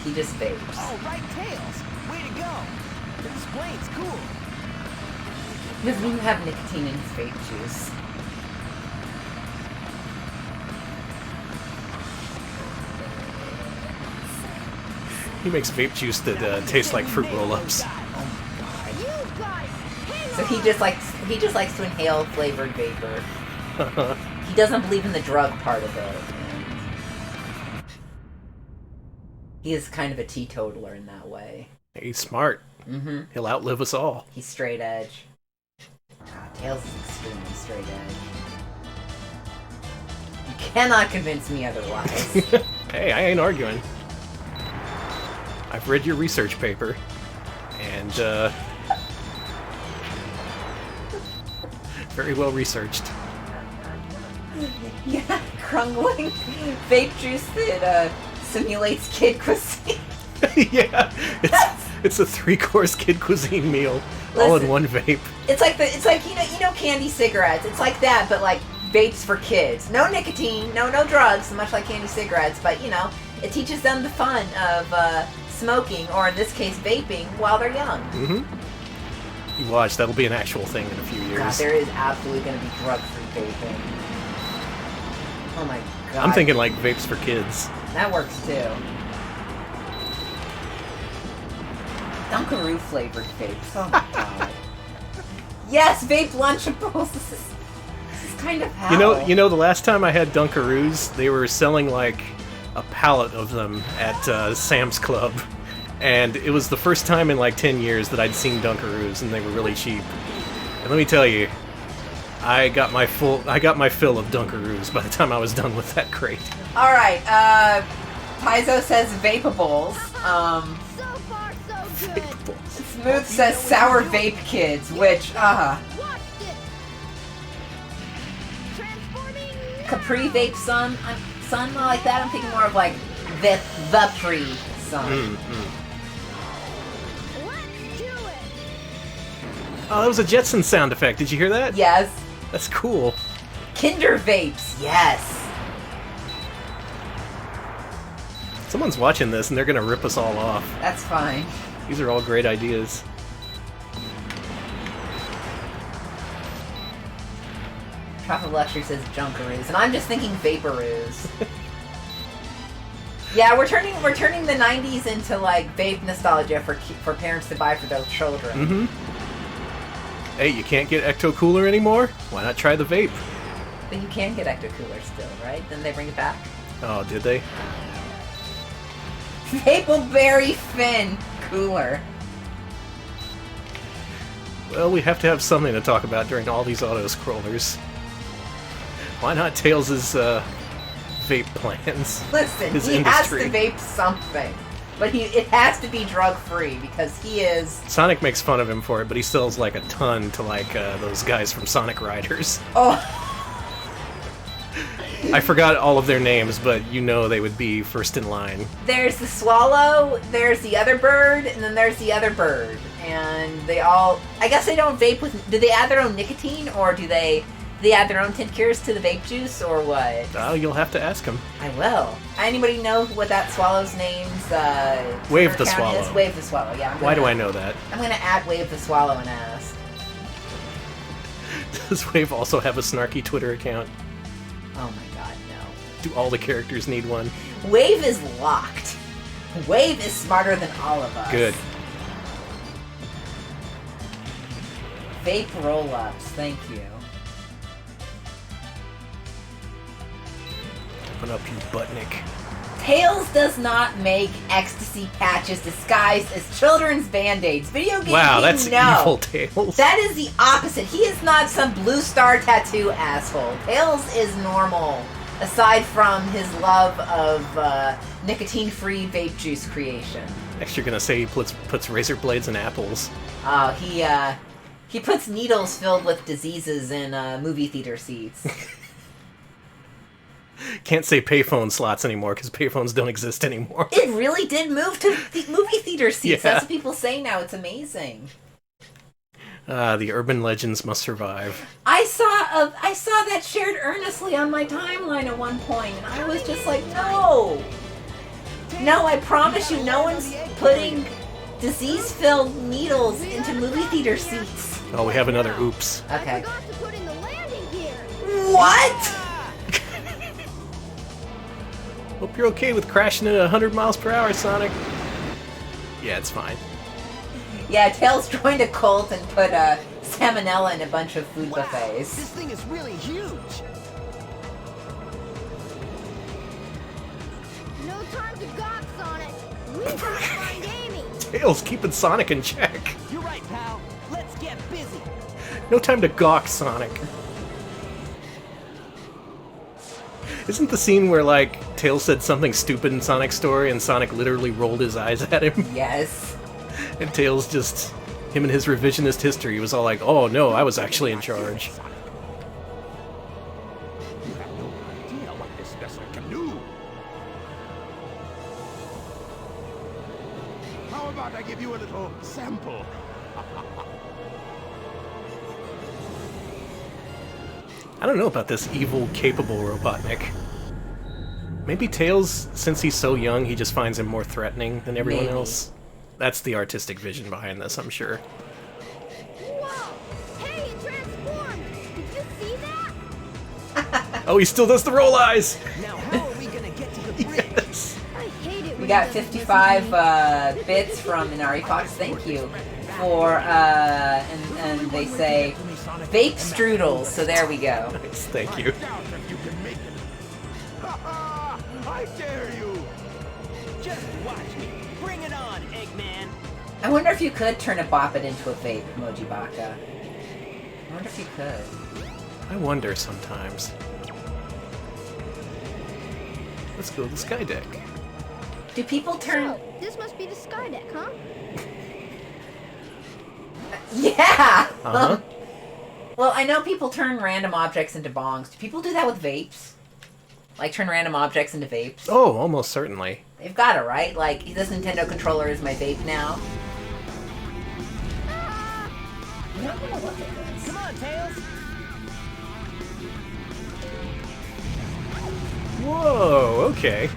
He just vapes. All right, Tails. Way to go. This blade's cool. He doesn't even have nicotine in his vape juice. He makes vape juice that tastes like fruit roll-ups. You got it. Hang So he just likes to inhale flavored vapor. He doesn't believe in the drug part of it. And he is kind of a teetotaler in that way. He's smart. Mm-hmm. He'll outlive us all. He's straight edge. God, Tails is extremely straight edge. You cannot convince me otherwise. Hey, I ain't arguing. I've read your research paper, and very well researched. Yeah, crungling vape juice that simulates kid cuisine. Yeah, it's a 3-course kid cuisine meal, all in Listen. one vape. It's like you know candy cigarettes. It's like that, but like vapes for kids. No nicotine, no drugs, much like candy cigarettes. But you know, it teaches them the fun of smoking, or in this case, vaping, while they're young. Mm-hmm. You watch, that'll be an actual thing in a few years. God, there is absolutely going to be drug-free vaping. Oh my god. I'm thinking like vapes for kids. That works too. Dunkaroo flavored vapes. Oh my god. Yes, vape Lunchables. This is kind of hell. You know, the last time I had Dunkaroos, they were selling like a pallet of them at Sam's Club, and it was the first time in like 10 years that I'd seen Dunkaroos, and they were really cheap. And let me tell you, I got my fill of Dunkaroos by the time I was done with that crate. All right. Paizo says vapables. So far, so good. Smooth says sour vape kids, which Watch this. Transforming. Capri vape sun more like that. I'm thinking more of like the pre sun. Let's do it. Oh, that was a Jetson sound effect. Did you hear that? Yes. That's cool. Kinder vapes. Yes. Someone's watching this and they're gonna rip us all off. That's fine. These are all great ideas. Tropical Luxury says Junkaroos, and I'm just thinking Vaporoos. Yeah, we're turning the '90s into like vape nostalgia for parents to buy for their children. Mm-hmm. Hey, you can't get Ecto Cooler anymore? Why not try the vape? But you can get Ecto Cooler still, right? Then they bring it back. Oh, did they? Mapleberry Fin Cooler. Well, we have to have something to talk about during all these auto-scrollers. Why not Tails' vape plans? Listen, His he industry. has to vape something. But it has to be drug-free, because he is... Sonic makes fun of him for it, but he sells like a ton to like those guys from Sonic Riders. Oh, I forgot all of their names, but you know they would be first in line. there's the swallow, there's the other bird, and then there's the other bird. And they all... I guess they don't vape with... Do they add their own nicotine, or do they add their own tinctures to the vape juice, or what? Oh, you'll have to ask him. I will. Anybody know what that swallow's name's Wave Twitter the account Swallow. is? Wave the Swallow, yeah. Why do I know that? I'm gonna add Wave the Swallow and ask. Does Wave also have a snarky Twitter account? Oh my god, no. Do all the characters need one? Wave is locked. Wave is smarter than all of us. Good. Vape roll-ups, thank you. Open up, you buttnick. Tails does not make ecstasy patches disguised as children's band-aids. Video games Wow, that's no. evil, Tails. That is the opposite. He is not some blue star tattoo asshole. Tails is normal, aside from his love of nicotine-free vape juice creation. Next you're gonna say he puts razor blades in apples. He puts needles filled with diseases in movie theater seats. Can't say payphone slots anymore because payphones don't exist anymore. It really did move to the movie theater seats. Yeah. That's what people say now. It's amazing. The urban legends must survive. I saw that shared earnestly on my timeline at one point, and I was just like, no, I promise you, no one's putting disease-filled needles into movie theater seats. Oh, we have another oops. Okay. I forgot to put in the landing gear. What? Hope you're okay with crashing at 100 miles per hour, Sonic. Yeah, it's fine. Yeah, Tails joined a cult and put salmonella in a bunch of food buffets. This thing is really huge. No time to gawk, Sonic. We gotta find Amy. Tails keeping Sonic in check. You're right, pal. Let's get busy. No time to gawk, Sonic. Isn't the scene where, like, Tails said something stupid in Sonic's story and Sonic literally rolled his eyes at him? Yes. And Tails just, him and his revisionist history, was all like, oh no, I was actually in charge. You have no idea what this vessel can do. How about I give you a little sample? I don't know about this evil, capable Robotnik. Maybe Tails, since he's so young, he just finds him more threatening than everyone Maybe. else. That's the artistic vision behind this, I'm sure. Whoa! Hey, it transformed! Did you see that? Oh, he still does the roll eyes! Now, how are we gonna get to the bridge? Yes! I hate it. We got 55 bits from Inari Fox. Thank you for and they say vape strudels. So there we go. Nice, thank you. Doubt if you can make it. Ha ha! I dare you! Just watch me. Bring it on, Eggman. I wonder if you could turn a Boppet into a vape, Moji Baka. I wonder if you could. I wonder sometimes. Let's go to the Sky Deck. Do people turn? So, this must be the sky deck, huh? Yeah. Uh-huh. Well, I know people turn random objects into bongs. Do people do that with vapes? Like turn random objects into vapes? Oh, almost certainly. They've got it, right? Like this Nintendo controller is my vape now. You don't want to look at this. Come on, Tails. Whoa, okay.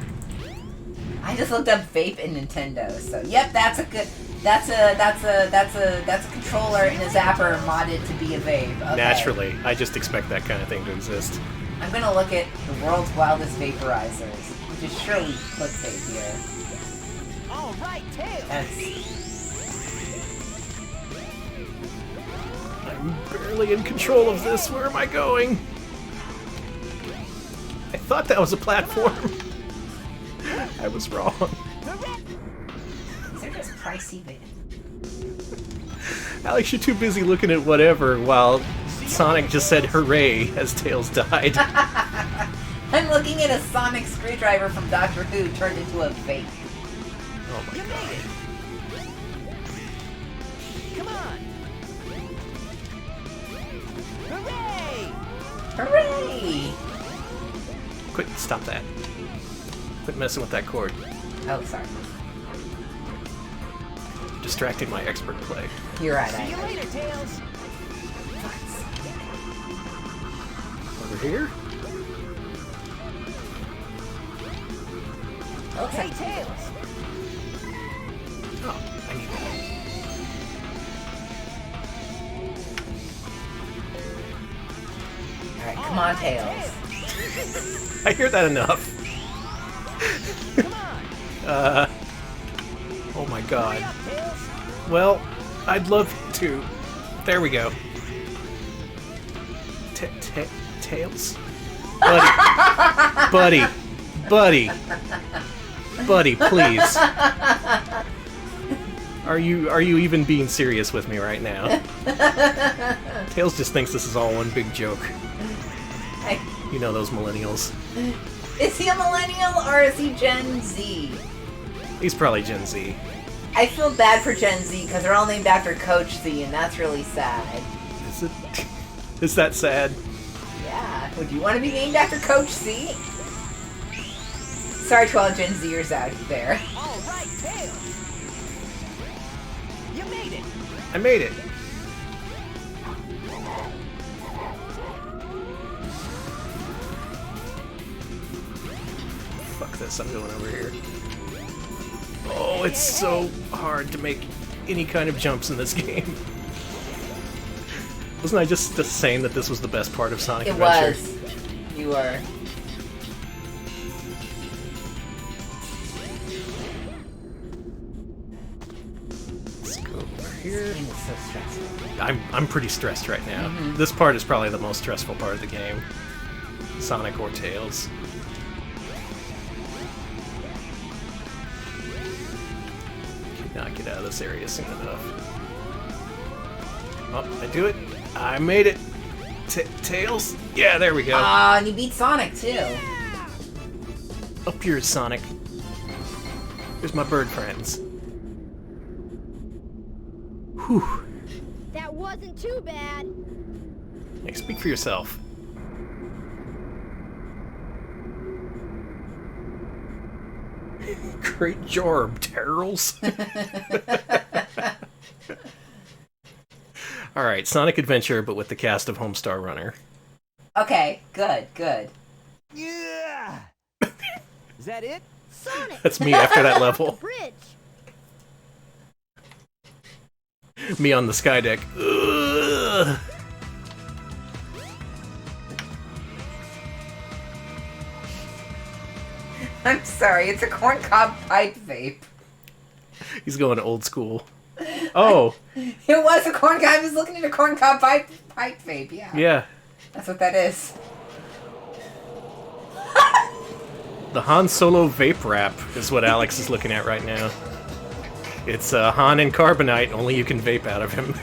I just looked up vape in Nintendo, so yep, that's a good. That's a controller in a zapper modded to be a vape. Okay. Naturally, I just expect that kind of thing to exist. I'm gonna look at the world's wildest vaporizers, which is surely clickbait here. All right, Tails. I'm barely in control of this. Where am I going? I thought that was a platform. I was wrong. These are just pricey vapes. Alex, you're too busy looking at whatever while Sonic just said hooray as Tails died. I'm looking at a sonic screwdriver from Doctor Who turned into a vape. Oh my You god. made it. Come on. Hooray! Hooray! Quit, stop that. Quit messing with that cord. Oh, sorry. Distracting my expert play. You're right. See you later, Tails. Over here? Hey, Tails. Oh, I need that. Alright, come on, Tails. I hear that enough. Oh my god. Well, I'd love to. There we go. Tails? Buddy. Buddy, please. Are you even being serious with me right now? Tails just thinks this is all one big joke. You know those millennials. Is he a millennial or is he Gen Z? He's probably Gen Z. I feel bad for Gen Z because they're all named after Coach Z, and that's really sad. Is it? Is that sad? Yeah. Would you want to be named after Coach Z? Sorry to all Gen Zers out there. All right, Tails. You made it. I made it. Fuck this, I'm going over here. Oh, it's so hard to make any kind of jumps in this game. Wasn't I just saying that this was the best part of Sonic Adventure? It was. You were. Let's go over here. This game is so stressful. I'm pretty stressed right now. This part is probably the most stressful part of the game. Sonic or Tails. Not get out of this area soon enough. Oh, I do it. I made it. Tails? Yeah, there we go. And you beat Sonic, too. Up yours, Sonic. Here's my bird friends. Whew. That wasn't too bad. Hey, speak for yourself. Great job, Tails. Alright, Sonic Adventure, but with the cast of Homestar Runner. Okay, good. Yeah. Is that it? Sonic! That's me after that level. Bridge! Me on the sky deck. Ugh. I'm sorry, it's a corncob pipe vape. He's going old school. Oh, It was a corn guy. I was looking at a corncob pipe vape, yeah. yeah. That's what that is. The Han Solo vape wrap is what Alex is looking at right now. It's Han and Carbonite, only you can vape out of him.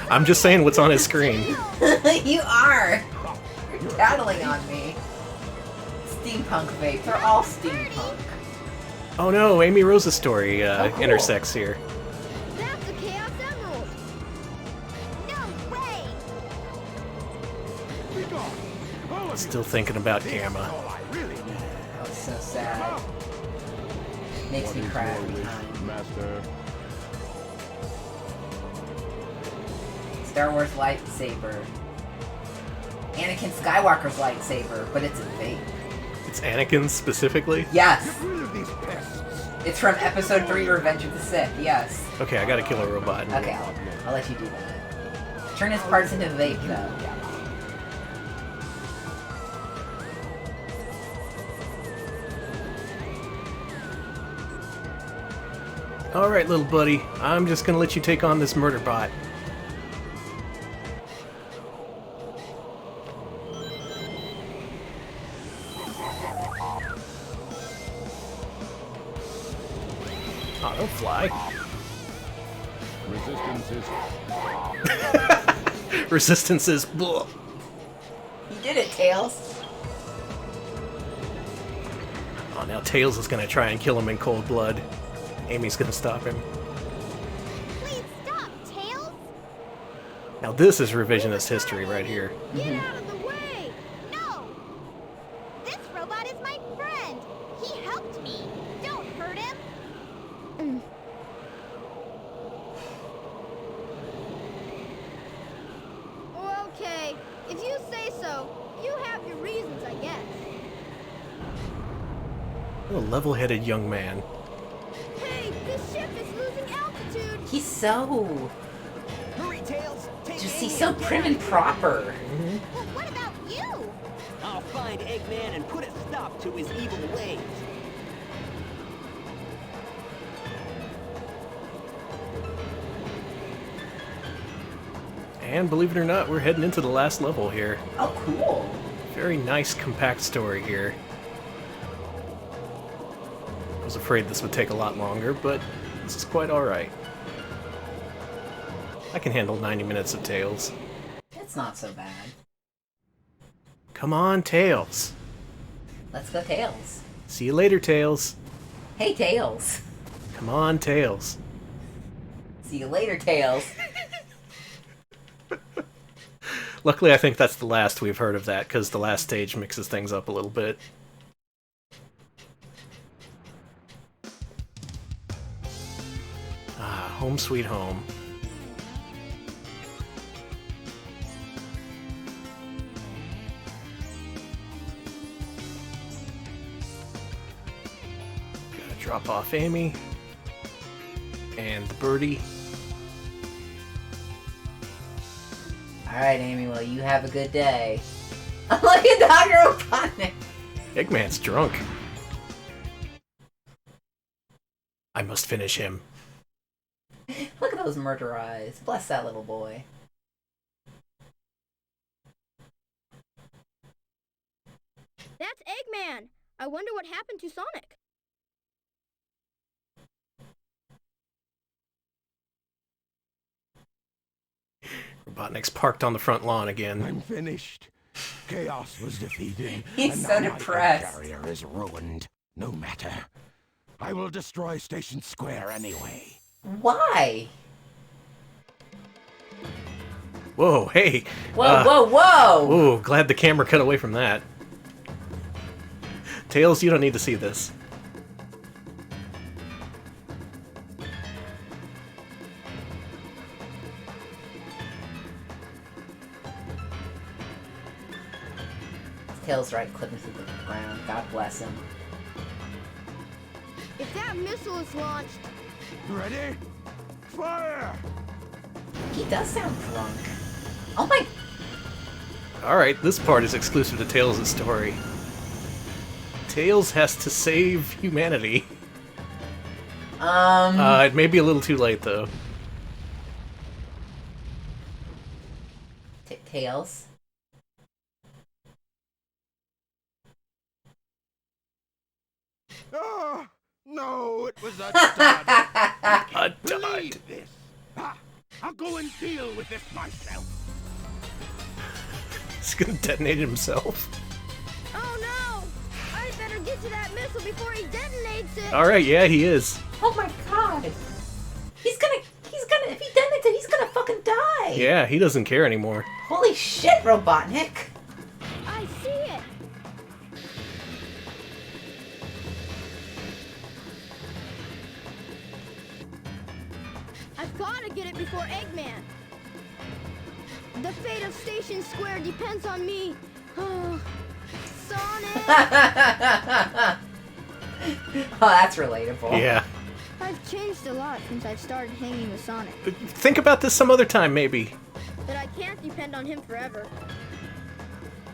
I'm just saying what's on his screen. You are. You're tattling on me. Steampunk vape. They're all steampunk. Oh no, Amy Rose's story cool. intersects here. That's a Chaos Emerald! No way! Still thinking about Gamma. That was so sad. Makes me cry every time. Master. Star Wars lightsaber. Anakin Skywalker's lightsaber, but it's a vape. It's Anakin specifically? Yes. Get rid of these pests. It's from Episode 3, Revenge of the Sith, yes. Okay, I gotta kill a robot. Okay, I'll let you do that. Turn his parts into vape, though. Alright, little buddy. I'm just gonna let you take on this murder bot. Oh, don't fly. Resistance is... Resistance is... Blah. You did it, Tails. Oh, now Tails is gonna try and kill him in cold blood. Amy's gonna stop him. Please stop, Tails! Now this is revisionist history right here. Get out of the way! No! This robot is my friend! He helped me! Don't hurt him! Okay, if you say so, you have your reasons, I guess. What a level-headed young man. Hey, this ship is losing altitude! He's so... Hurry, Tails! Take Just, aim he's so and get prim out and of here. proper. Well, what you? I'll find Eggman and put a stop to his evil ways. And believe it or not, we're heading into the last level here. Oh, cool. Very nice, compact story here. I was afraid this would take a lot longer, but this is quite alright. I can handle 90 minutes of Tails. It's not so bad. Come on, Tails. Let's go, Tails. See you later, Tails. Hey, Tails. Come on, Tails. See you later, Tails. Luckily, I think that's the last we've heard of that, because the last stage mixes things up a little bit. Ah, home sweet home. Gotta drop off Amy. And the birdie. Alright, Amy, well, you have a good day. Look at Dr. Robotnik. Eggman's drunk. I must finish him. Look at those murder eyes. Bless that little boy. That's Eggman. I wonder what happened to Sonic. Robotnik's parked on the front lawn again. I'm finished. Chaos was defeated. He's and so now my depressed. carrier is ruined. No matter. I will destroy Station Square anyway. Why? Whoa, hey! Whoa! Ooh, glad the camera cut away from that. Tails, you don't need to see this. Tails right clipping through the ground. God bless him. If that missile is launched, Ready? Fire! He does sound drunk. Oh my... Alright, this part is exclusive to Tails' story. Tails has to save humanity. It may be a little too late, though. Tails? Oh, no, it was a dud. A dud. Believe this. I'll go and deal with this myself. He's gonna detonate himself. oh no! I better get to that missile before he detonates it. Alright, yeah, he is. Oh my god! He's gonna, if he detonates it, he's gonna fucking die! Yeah, he doesn't care anymore. Holy shit, Robotnik! I see it. I've gotta get it before Eggman. The fate of Station Square depends on me. Sonic! Oh, that's relatable. Yeah. I've changed a lot since I've started hanging with Sonic, Think about this some other time, maybe. but I can't depend on him forever.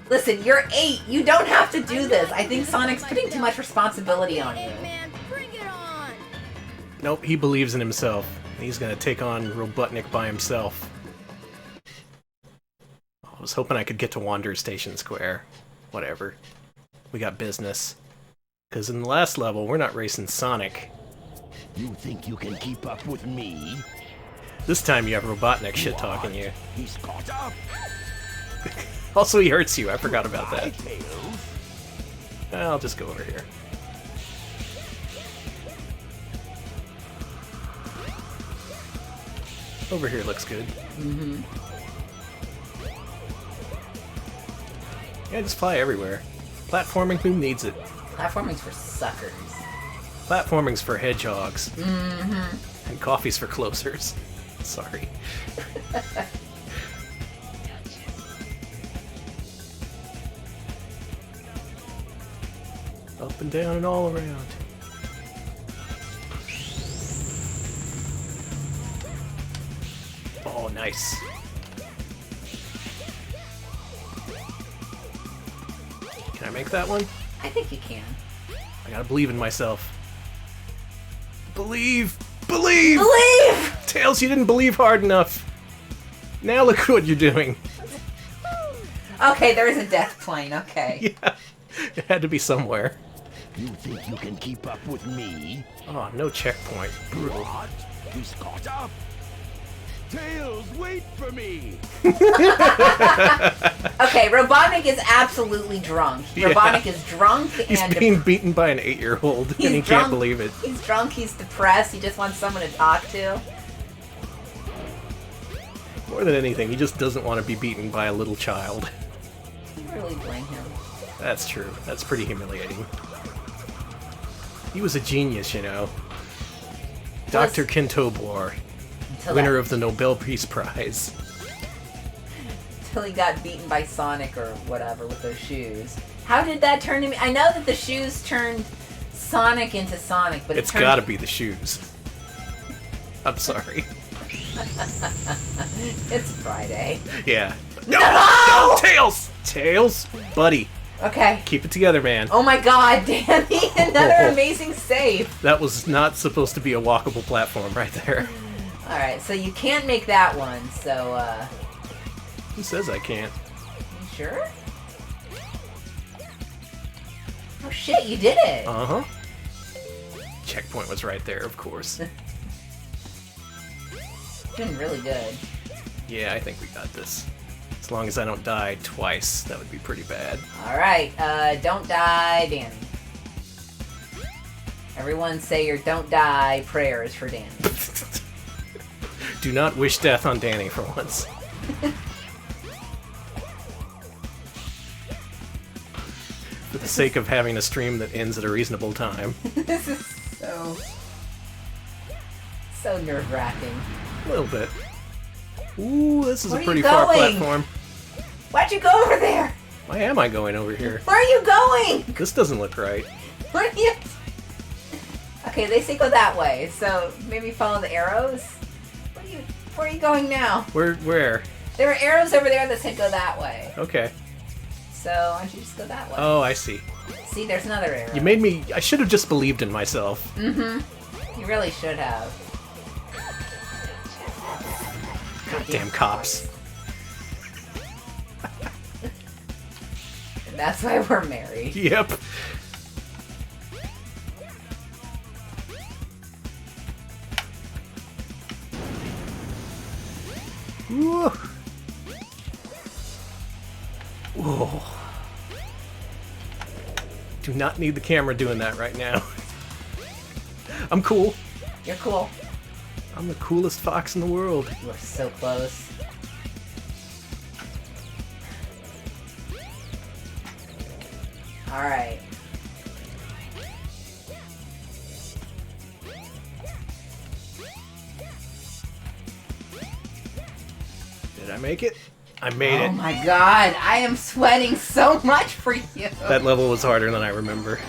Listen, you're 8. You don't have to do this. I think Sonic's putting too much responsibility on you. Eggman, bring it on! Nope, he believes in himself. He's gonna take on Robotnik by himself. I was hoping I could get to Wander Station Square. Whatever. We got business. Because in the last level, we're not racing Sonic. You think you can keep up with me? This time you have Robotnik shit-talking you. He's caught up. Also, he hurts you. I forgot about Bye, that. Tails. I'll just go over here. Over here looks good. Mm-hmm. Yeah, just fly everywhere. Platforming, who needs it? Platforming's for suckers. Platforming's for hedgehogs. Mm-hmm. And coffee's for closers. Sorry. Up and down and all around. Oh, nice. Can I make that one? I think you can. I gotta believe in myself. Believe! Believe! Believe! Tails, you didn't believe hard enough. Now look what you're doing. Okay, there is a death plane. Okay. Yeah, it had to be somewhere. You think you can keep up with me? Oh, no checkpoint. Brutal. What? He's caught up. Tails, wait for me. Okay, Robotnik is absolutely drunk. Yeah. Robotnik is drunk He's and being beaten by an 8-year-old, and he drunk. can't believe it. He's drunk. He's depressed. He just wants someone to talk to. More than anything, he just doesn't want to be beaten by a little child. I really blame him. That's true. That's pretty humiliating. He was a genius, you know. Dr. Kintobor, winner of the Nobel Peace Prize. Until he got beaten by Sonic or whatever with those shoes. How did that turn him? I know that the shoes turned Sonic into Sonic, but It's gotta be the shoes. I'm sorry. It's Friday. Yeah. No! Tails! Tails! Buddy, Okay. keep it together, man. Oh my god, Danny! Another amazing save. That was not supposed to be a walkable platform right there. Alright, so you can't make that one, so, Who says I can't? you sure? Oh shit, you did it! Uh-huh. Checkpoint was right there, of course. Doing really good. Yeah, I think we got this. As long as I don't die twice, that would be pretty bad. Alright, don't die, Danny. Everyone say your don't die prayers for Danny. Do not wish death on Danny for once. For the sake of having a stream that ends at a reasonable time. This is so nerve-wracking. A little bit. Ooh, this is Where a are pretty you far going? platform. Why'd you go over there? Why am I going over here? Where are you going? This doesn't look right. Where are you? Okay, they say go that way, so maybe follow the arrows. Where are you going now? Where? There were arrows over there that said go that way. Okay. So why don't you just go that way? Oh, I see. See, there's another arrow. You made me... I should have just believed in myself. Mm-hmm. You really should have. Goddamn cops. And that's why we're married. Yep. Whoa. Whoa. Do not need the camera doing that right now. I'm cool. You're cool. I'm the coolest fox in the world. You are so close. Alright. Did I make it? I made Oh it. my god, I am sweating so much for you. That level was harder than I remember.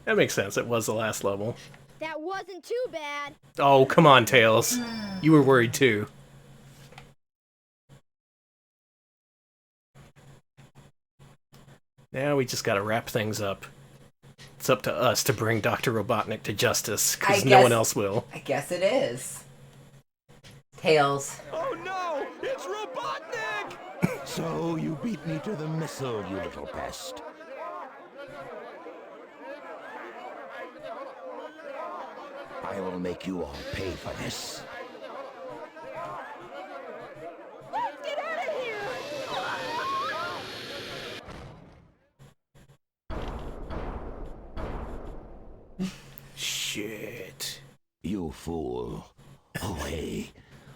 That makes sense. It was the last level. That wasn't too bad. Oh, come on, Tails. You were worried too. Now we just gotta wrap things up. It's up to us to bring Dr. Robotnik to justice, because no one else will. I guess it is. Tails. Oh no! It's Robotnik! So you beat me to the missile, you little pest. I will make you all pay for this. Let's get out of here! Shit. You fool. Away,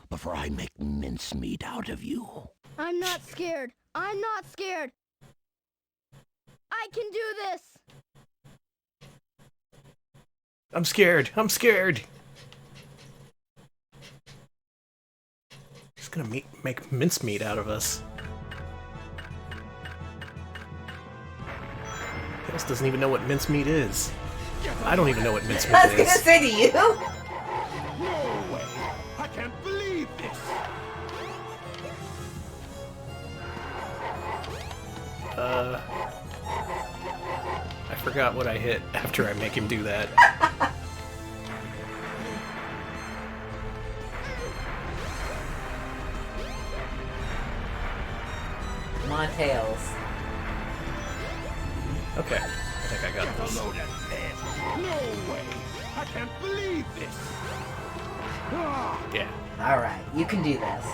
before I make mincemeat out of you. I'm not scared. I'm not scared. I can do this. I'm scared. I'm scared. He's gonna make mincemeat out of us. Tails doesn't even know what mincemeat is. I don't even know what mincemeat I was gonna is. say to you. No way! I can't believe this! forgot what I hit after I make him do that. Come on, Tails. Okay, I think I got this. No way! I can't believe this! Ah! Yeah, Alright, you can do this.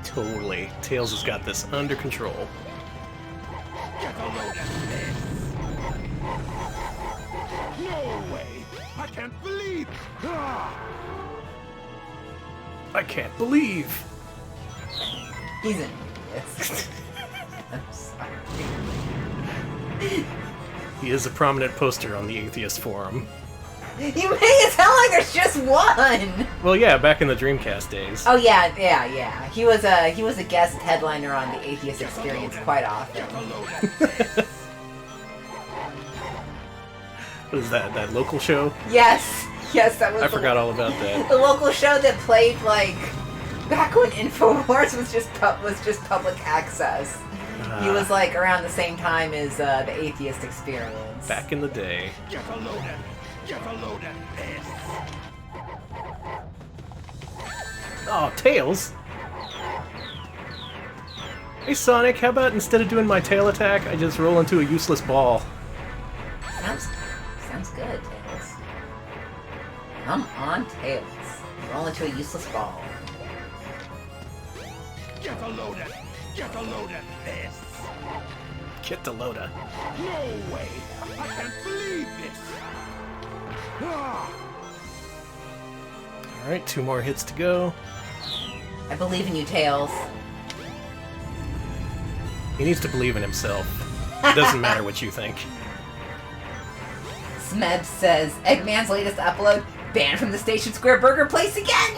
totally. Tails has got this under control. Get a load of this! No way! I can't believe! Ah! I can't believe! He's in this. I'm sorry. He is a prominent poster on the Atheist Forum. You make it sound like there's just one! Well, yeah, back in the Dreamcast days. Oh yeah. He was a guest headliner on the Atheist Experience quite often. What is that? That local show? Yes, that was. I forgot all about that. The local show that played like back when InfoWars was just public access. He was like around the same time as the Atheist Experience. Back in the day. Get a load of this! Oh, Tails! Hey Sonic, how about instead of doing my tail attack, I just roll into a useless ball? Sounds good, Tails. Come on, Tails. Roll into a useless ball. Get a load of this! Get the Loda. No way! I can't believe this! Ah! Alright, 2 more hits to go. I believe in you, Tails. He needs to believe in himself. It doesn't matter what you think. Smeb says, Eggman's latest upload, banned from the Station Square Burger Place again!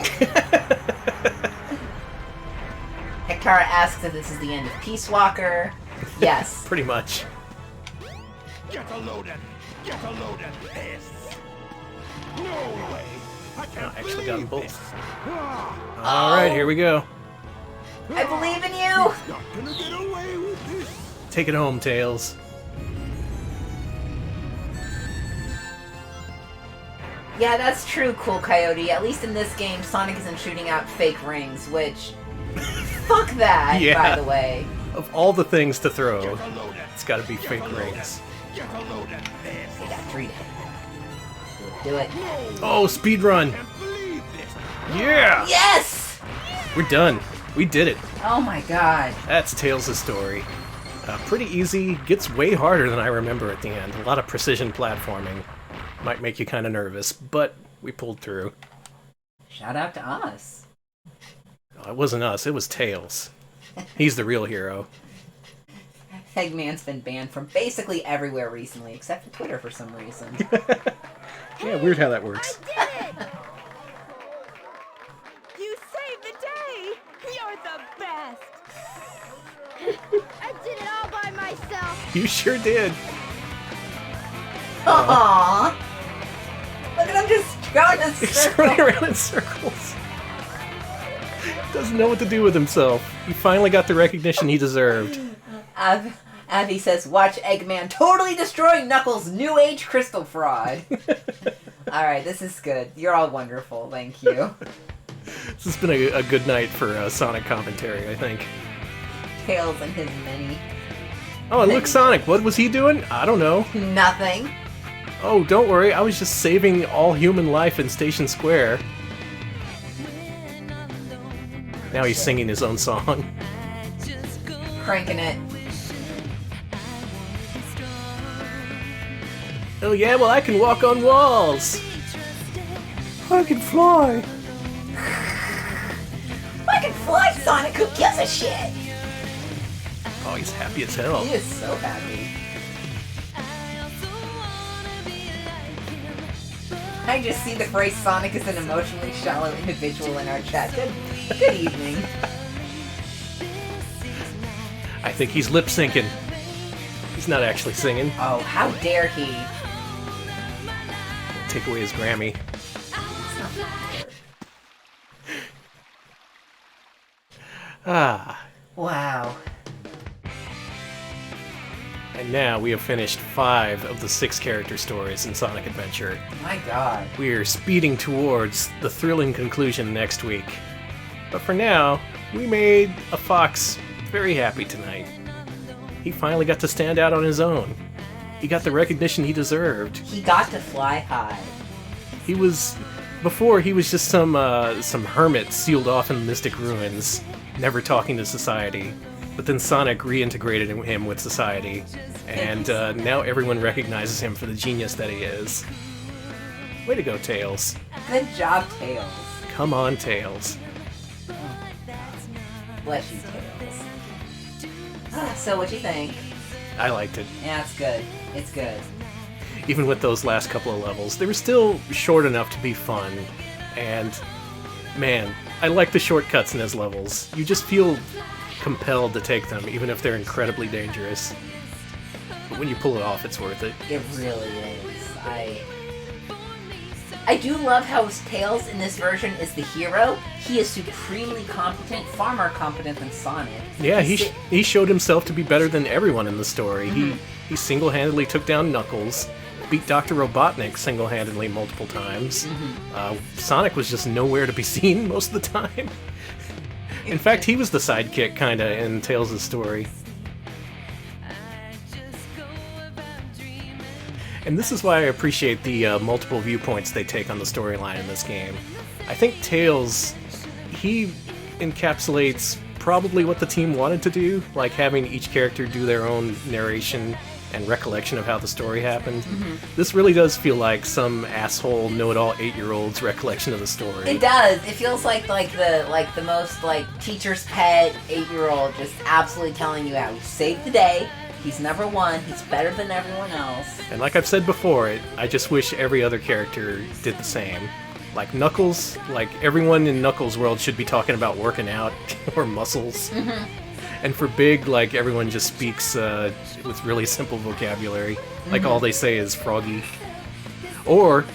Hectara asks if this is the end of Peace Walker. Yes. Pretty much. Get a load of this! No way! I can't I actually got them believe both. this. Ah! Alright, here we go. I believe in you! Not gonna get away with this! Take it home, Tails. Yeah, that's true, Cool Coyote. At least in this game, Sonic isn't shooting out fake rings, which... Fuck that, Yeah. by the way. Of all the things to throw, Get a load of it's gotta be fake rings. Get a load of this! They got 3 to hit. Do it. Oh, speedrun! Can't believe this! Yeah! Yes! We're done. We did it. Oh my god. That's Tails' story. Pretty easy, gets way harder than I remember at the end. A lot of precision platforming. Might make you kind of nervous, but we pulled through. Shout out to us. Oh, it wasn't us, it was Tails. He's the real hero. Eggman's been banned from basically everywhere recently, except for Twitter for some reason. Yeah, weird how that works. I did it! You saved the day! You're the best! I did it all by myself! You sure did. Aww. Look at him just going in He's running circles. around in circles. Doesn't know what to do with himself. He finally got the recognition he deserved. Avi says, watch Eggman totally destroy Knuckles' New Age crystal fraud. Alright, this is good. You're all wonderful. Thank you. This has been a good night for Sonic commentary, I think. Tails and his many. Oh, and look, Sonic, what was he doing? I don't know. Nothing. Oh, don't worry, I was just saving all human life in Station Square. Now he's singing his own song. Cranking it. Oh yeah, well I can walk on walls! I can fly! I can fly, Sonic! Who gives a shit? Oh, he's happy as hell. He is so happy. I just see the phrase Sonic is an emotionally shallow individual in our chat. Good evening. I think he's lip syncing. He's not actually singing. Oh, how dare he? Take away his Grammy. Ah. Wow. And now we have finished 5 of the 6 character stories in Sonic Adventure. My god. We are speeding towards the thrilling conclusion next week. But for now, we made a fox very happy tonight. He finally got to stand out on his own. He got the recognition he deserved. He got to fly high. Before he was just some hermit sealed off in mystic ruins, never talking to society. But then Sonic reintegrated him with society, and now everyone recognizes him for the genius that he is. Way to go, Tails. Good job, Tails. Come on, Tails. Bless you, Tails. So, what you think? I liked it. Yeah, it's good. It's good. Even with those last couple of levels, they were still short enough to be fun, and man, I like the shortcuts in his levels. You just feel compelled to take them, even if they're incredibly dangerous. But when you pull it off, it's worth it. It really is. I do love how Tails in this version is the hero. He is supremely competent, far more competent than Sonic. Yeah, he showed himself to be better than everyone in the story. Mm-hmm. He single-handedly took down Knuckles, beat Dr. Robotnik single-handedly multiple times. Mm-hmm. Sonic was just nowhere to be seen most of the time. In fact, he was the sidekick, kinda, in Tails' story. And this is why I appreciate the multiple viewpoints they take on the storyline in this game. I think Tails, he encapsulates probably what the team wanted to do, like having each character do their own narration and recollection of how the story happened. Mm-hmm. This really does feel like some asshole know-it-all 8-year-old's recollection of the story. It does. It feels like the most teacher's pet 8-year-old just absolutely telling you how he saved the day. He's number one. He's better than everyone else. And like I've said before, I just wish every other character did the same. Like Knuckles, like everyone in Knuckles' world should be talking about working out or muscles. Mm-hmm. And for Big, like everyone just speaks with really simple vocabulary. Like all they say is froggy. Or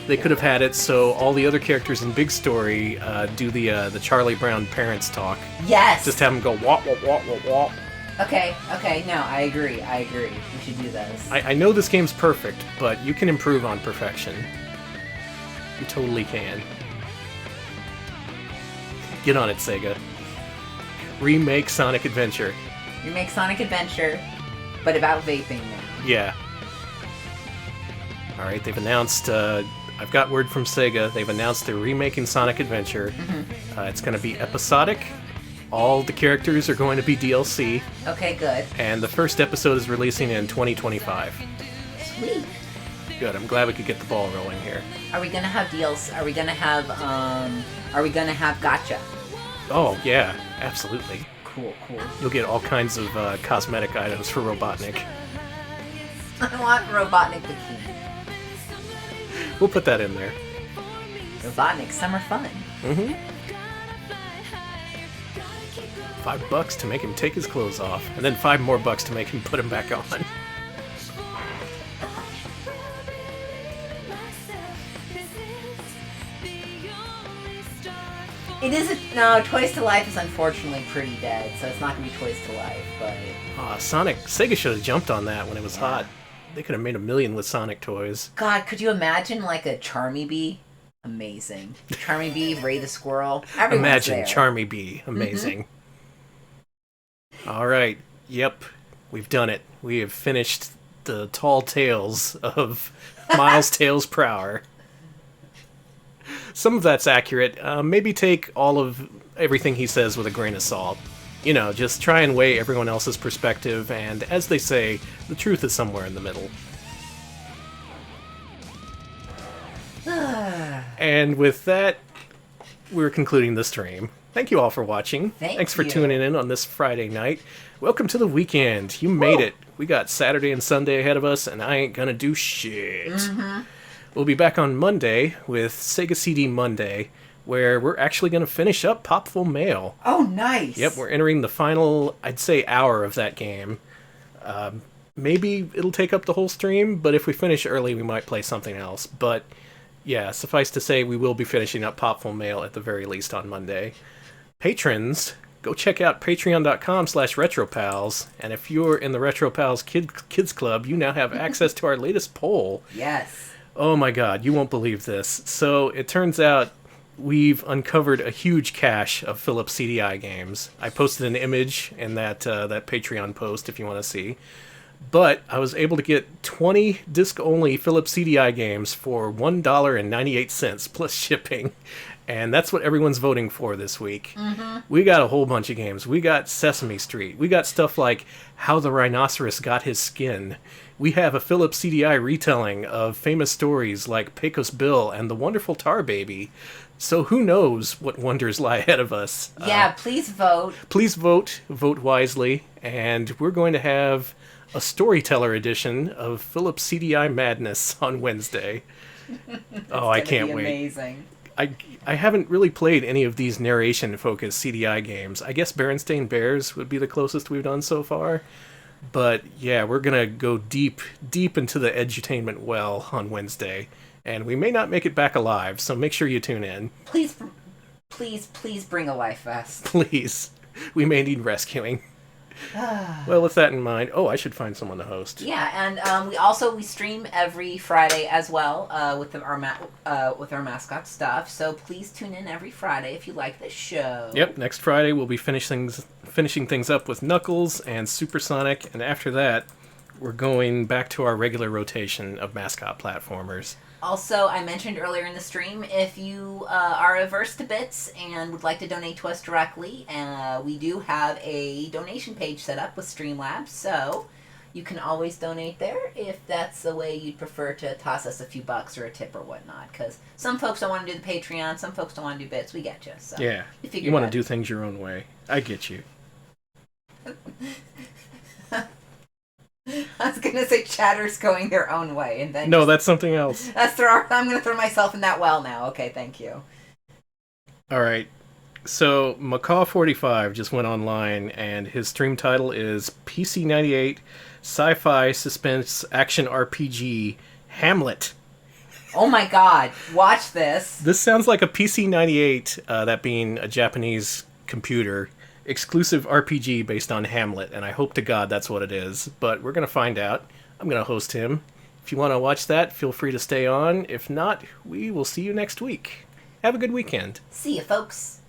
they could have had it so all the other characters in Big Story do the Charlie Brown parents talk. Yes. Just have them go wop wop wop wop wop. Okay, no, I agree. We should do those. I know this game's perfect, but you can improve on perfection. You totally can. Get on it, Sega. Remake Sonic Adventure. Remake Sonic Adventure, but about vaping now. Yeah. Alright, they've announced, I've got word from Sega, they've announced they're remaking Sonic Adventure. Mm-hmm. It's going to be episodic. All the characters are going to be DLC. Okay, good. And the first episode is releasing in 2025. Sweet. Good, I'm glad we could get the ball rolling here. Are we gonna have DLC? Are we gonna have Gotcha? Oh, yeah, absolutely. Cool. You'll get all kinds of cosmetic items for Robotnik. I want Robotnik Bikini. We'll put that in there. Robotnik Summer Fun. Mm-hmm. $5 to make him take his clothes off, and then $5 more to make him put them back on. It isn't. No, Toys to Life is unfortunately pretty dead, so it's not gonna be Toys to Life. But Sega should have jumped on that when it was hot. They could have made $1 million with Sonic toys. God, could you imagine like a Charmy Bee? Amazing. Charmy Bee, Ray the Squirrel. Everyone's Imagine there. Charmy Bee. Amazing. Mm-hmm. All right. Yep. We've done it. We have finished the tall tales of Miles Tails Prower. Some of that's accurate. Maybe take all of everything he says with a grain of salt. You know, just try and weigh everyone else's perspective, and as they say, the truth is somewhere in the middle. And with that, we're concluding the stream. Thank you all for watching. Thanks for tuning in on this Friday night. Welcome to the weekend. You made it. We got Saturday and Sunday ahead of us, and I ain't gonna do shit. Mm-hmm. We'll be back on Monday with Sega CD Monday, where we're actually going to finish up Popful Mail. Oh, nice! Yep, we're entering the final, I'd say, hour of that game. Maybe it'll take up the whole stream, but if we finish early, we might play something else. But, yeah, suffice to say, we will be finishing up Popful Mail at the very least on Monday. Patrons, go check out patreon.com/retropals. And if you're in the RetroPals Kids Club, you now have access to our latest poll. Yes. Oh my god, you won't believe this. So it turns out we've uncovered a huge cache of Philips CDI games. I posted an image in that Patreon post if you want to see. But I was able to get 20 disc-only Philips CDI games for $1.98 plus shipping. And that's what everyone's voting for this week. Mm-hmm. We got a whole bunch of games. We got Sesame Street. We got stuff like How the Rhinoceros Got His Skin. We have a Philips CDI retelling of famous stories like Pecos Bill and The Wonderful Tar Baby. So who knows what wonders lie ahead of us. Yeah, please vote. Please vote. Vote wisely. And we're going to have a storyteller edition of Philips CDI Madness on Wednesday. Oh, I can't wait. Amazing. I haven't really played any of these narration-focused CDI games. I guess Berenstain Bears would be the closest we've done so far. But yeah, we're going to go deep into the edutainment well on Wednesday. And we may not make it back alive, so make sure you tune in. Please bring a life vest. Please. We may need rescuing. Well, with that in mind, I should find someone to host. Yeah, and we stream every Friday as well with our mascot stuff. So please tune in every Friday if you like this show. Yep, next Friday we'll be finishing things up with Knuckles and Supersonic, and after that we're going back to our regular rotation of mascot platformers. Also, I mentioned earlier in the stream, if you are averse to bits and would like to donate to us directly, we do have a donation page set up with Streamlabs, so you can always donate there if that's the way you'd prefer to toss us a few bucks or a tip or whatnot, because some folks don't want to do the Patreon, some folks don't want to do bits, we get you. So yeah, you want to do things your own way. I get you. I was gonna say chatters going their own way, and then that's something else. I'm gonna throw myself in that well now. Okay, thank you. All right, so Macaw45 just went online, and his stream title is PC98 Sci-Fi Suspense Action RPG Hamlet. Oh my God! Watch this. This sounds like a PC98, that being a Japanese computer. Exclusive RPG based on Hamlet, and I hope to God that's what it is, but we're going to find out. I'm going to host him. If you want to watch that, feel free to stay on. If not, we will see you next week. Have a good weekend. See you, folks.